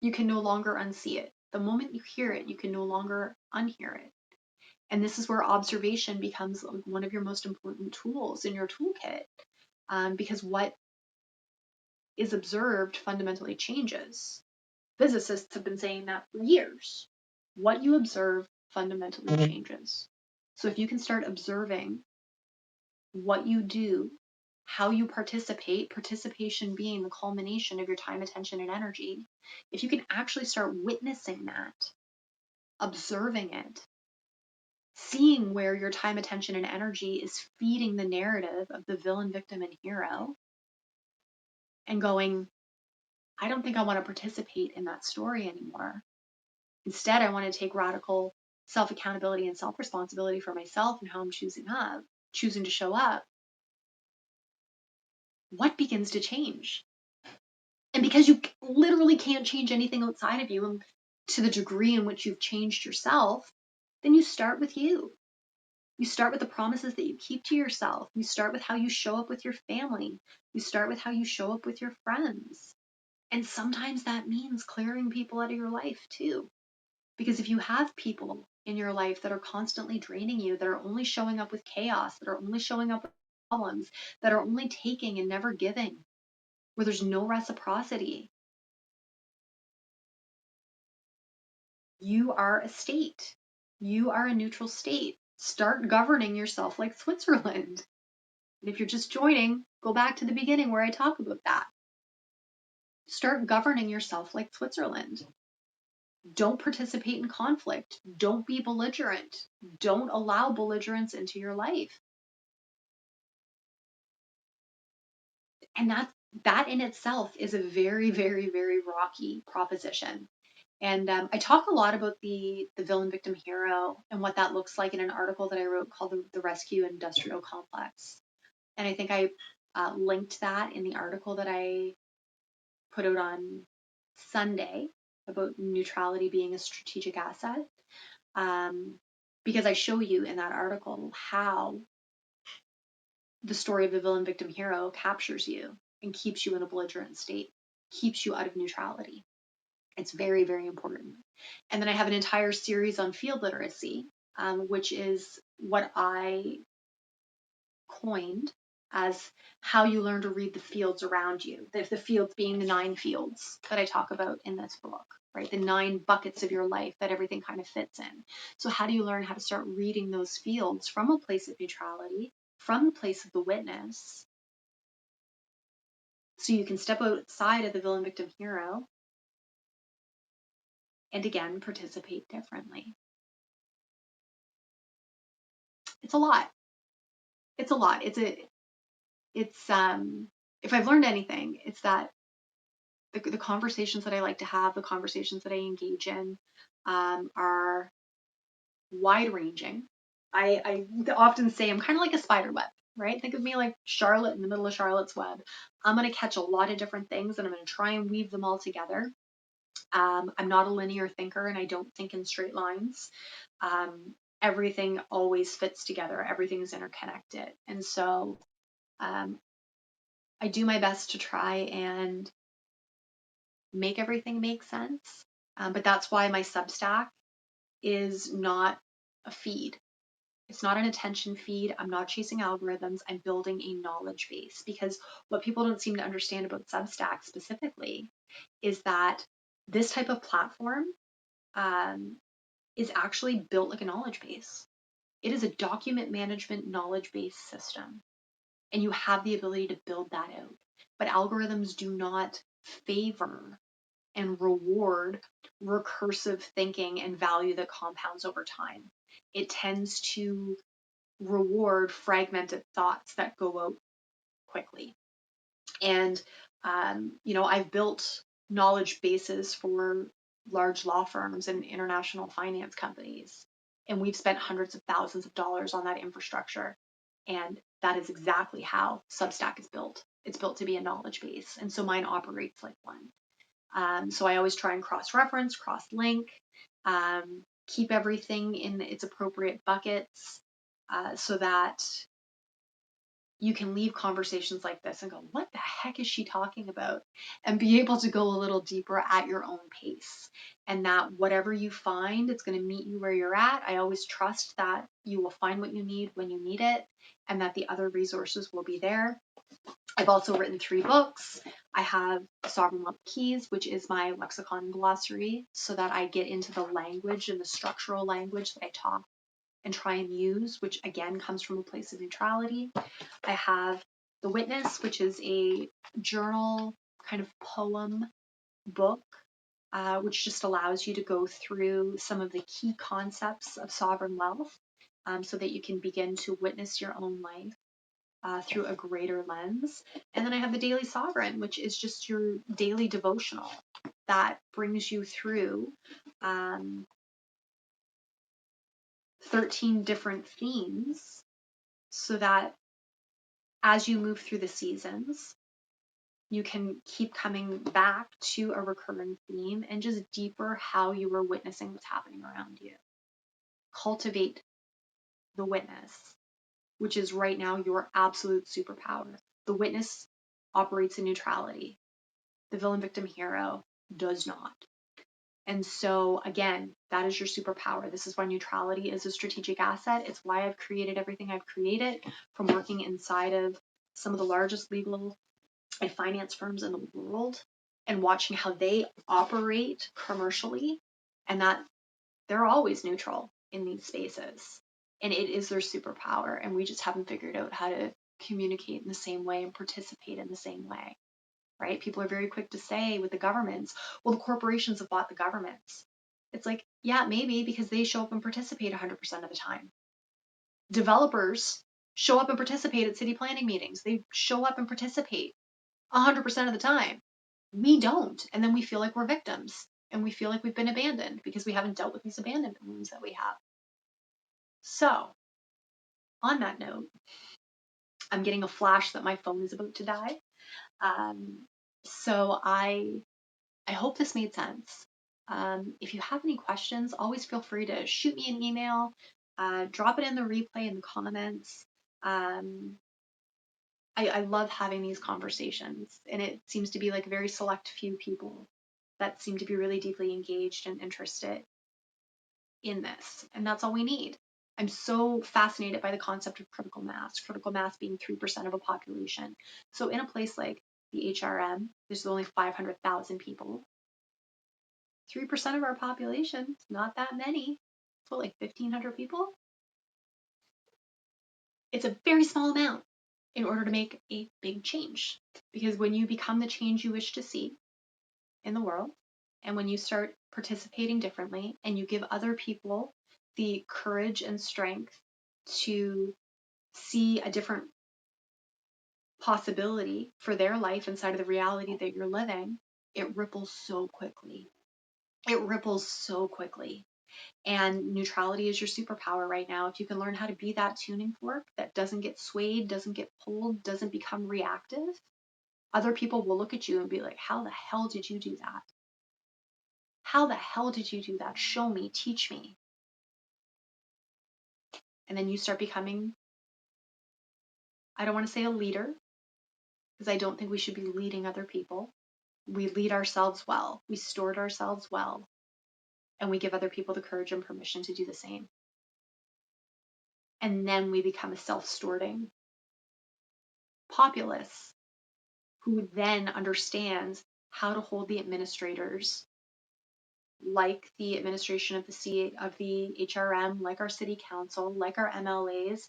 you can no longer unsee it. The moment you hear it, you can no longer unhear it. And this is where observation becomes one of your most important tools in your toolkit, because what is observed fundamentally changes. Physicists have been saying that for years. What you observe fundamentally changes. So if you can start observing what you do, how you participate, participation being the culmination of your time, attention, and energy, if you can actually start witnessing that, observing it, seeing where your time, attention, and energy is feeding the narrative of the villain, victim, and hero, and going, I don't think I want to participate in that story anymore. Instead, I want to take radical self-accountability and self-responsibility for myself and how I'm choosing to show up. What begins to change? And because you literally can't change anything outside of you, and to the degree in which you've changed yourself, then you start with you. You start with the promises that you keep to yourself. You start with how you show up with your family. You start with how you show up with your friends. And sometimes that means clearing people out of your life too. Because if you have people in your life that are constantly draining you, that are only showing up with chaos, that are only showing up with problems, that are only taking and never giving, where there's no reciprocity, you are a state. You are a neutral state. Start governing yourself like Switzerland. And if you're just joining, go back to the beginning where I talk about that. Start governing yourself like Switzerland. Don't participate in conflict. Don't be belligerent. Don't allow belligerence into your life. And that in itself is a very, very, very rocky proposition. And I talk a lot about the villain, victim, hero and what that looks like in an article that I wrote called The Rescue Industrial Complex. And I think I linked that in the article that I put out on Sunday about neutrality being a strategic asset. Because I show you in that article how the story of the villain, victim, hero captures you and keeps you in a belligerent state, keeps you out of neutrality. It's very, very important. And then I have an entire series on field literacy, which is what I coined as how you learn to read the fields around you. The fields being the 9 fields that I talk about in this book, right? The 9 buckets of your life that everything kind of fits in. So how do you learn how to start reading those fields from a place of neutrality, from the place of the witness, so you can step outside of the villain, victim, hero, and again, participate differently. It's a lot. It's a lot. If I've learned anything, it's that the conversations that I like to have, the conversations that I engage in, are wide ranging. I often say I'm kind of like a spider web, right? Think of me like Charlotte in the middle of Charlotte's web. I'm going to catch a lot of different things and I'm going to try and weave them all together. I'm not a linear thinker and I don't think in straight lines. Everything always fits together. Everything is interconnected. And so I do my best to try and make everything make sense. But that's why my Substack is not a feed. It's not an attention feed. I'm not chasing algorithms. I'm building a knowledge base, because what people don't seem to understand about Substack specifically is that this type of platform is actually built like a knowledge base. It is a document management knowledge base system, and you have the ability to build that out. But algorithms do not favor and reward recursive thinking and value that compounds over time. It tends to reward fragmented thoughts that go out quickly. And I've built knowledge bases for large law firms and international finance companies, and we've spent hundreds of thousands of dollars on that infrastructure. And that is exactly how Substack is built. It's built to be a knowledge base. And so mine operates like one. So I always try and cross-reference, cross-link, keep everything in its appropriate buckets, so that you can leave conversations like this and go, what the heck is she talking about? And be able to go a little deeper at your own pace. And that whatever you find, it's going to meet you where you're at. I always trust that you will find what you need when you need it, and that the other resources will be there. I've also written 3 books. I have Sovereign Wealth Keys, which is my lexicon and glossary, so that I get into the language and the structural language that I talk and try and use, which again comes from a place of neutrality. I have The Witness, which is a journal kind of poem book, which just allows you to go through some of the key concepts of sovereign wealth, so that you can begin to witness your own life through a greater lens. And then I have The Daily Sovereign, which is just your daily devotional that brings you through 13 different themes, so that as you move through the seasons, you can keep coming back to a recurring theme and just deeper how you are witnessing what's happening around you. Cultivate the witness, which is right now your absolute superpower. The witness operates in neutrality. The villain, victim, hero does not. And so again, that is your superpower. This is why neutrality is a strategic asset. It's why I've created everything I've created, from working inside of some of the largest legal and finance firms in the world and watching how they operate commercially, and that they're always neutral in these spaces. And it is their superpower. And we just haven't figured out how to communicate in the same way and participate in the same way. Right? People are very quick to say with the governments, well, the corporations have bought the governments. It's like, yeah, maybe, because they show up and participate 100% of the time. Developers show up and participate at city planning meetings. They show up and participate 100% of the time. We don't. And then we feel like we're victims, and we feel like we've been abandoned because we haven't dealt with these abandonment wounds that we have. So on that note, I'm getting a flash that my phone is about to die. So I hope this made sense. If you have any questions, always feel free to shoot me an email, drop it in the replay in the comments. I love having these conversations, and it seems to be like a very select few people that seem to be really deeply engaged and interested in this, and that's all we need. I'm so fascinated by the concept of critical mass being 3% of a population. So in a place like the HRM, there's only 500,000 people. 3% of our population, not that many. It's what, like 1,500 people? It's a very small amount in order to make a big change. Because when you become the change you wish to see in the world, and when you start participating differently, and you give other people the courage and strength to see a different possibility for their life inside of the reality that you're living, it ripples so quickly. It ripples so quickly. And neutrality is your superpower right now. If you can learn how to be that tuning fork that doesn't get swayed, doesn't get pulled, doesn't become reactive, other people will look at you and be like, how the hell did you do that? How the hell did you do that? Show me, teach me. And then you start becoming, I don't want to say a leader, because I don't think we should be leading other people. We lead ourselves well. We steward ourselves well. And we give other people the courage and permission to do the same. And then we become a self-stewarding populace who then understands how to hold the administrators, like the administration of the HRM, like our city council, like our MLAs.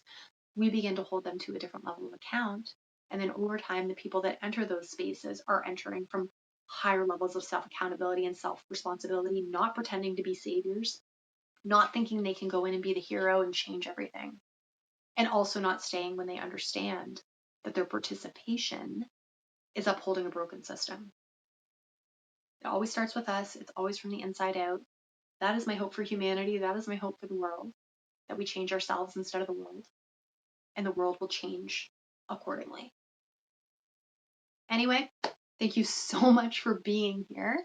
We begin to hold them to a different level of account. And then over time, the people that enter those spaces are entering from higher levels of self-accountability and self-responsibility, not pretending to be saviors, not thinking they can go in and be the hero and change everything, and also not staying when they understand that their participation is upholding a broken system. It always starts with us. It's always from the inside out. That is my hope for humanity. That is my hope for the world, that we change ourselves instead of the world, and the world will change accordingly. Anyway, thank you so much for being here.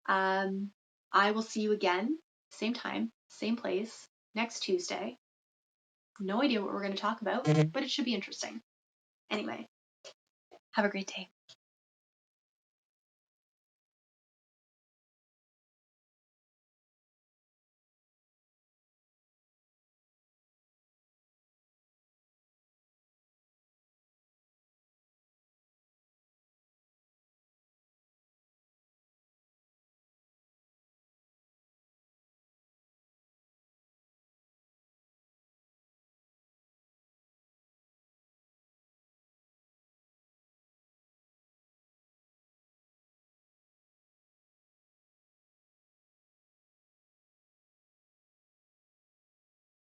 I will see you again, same time, same place, next Tuesday. No idea what we're going to talk about, but it should be interesting. Anyway, have a great day.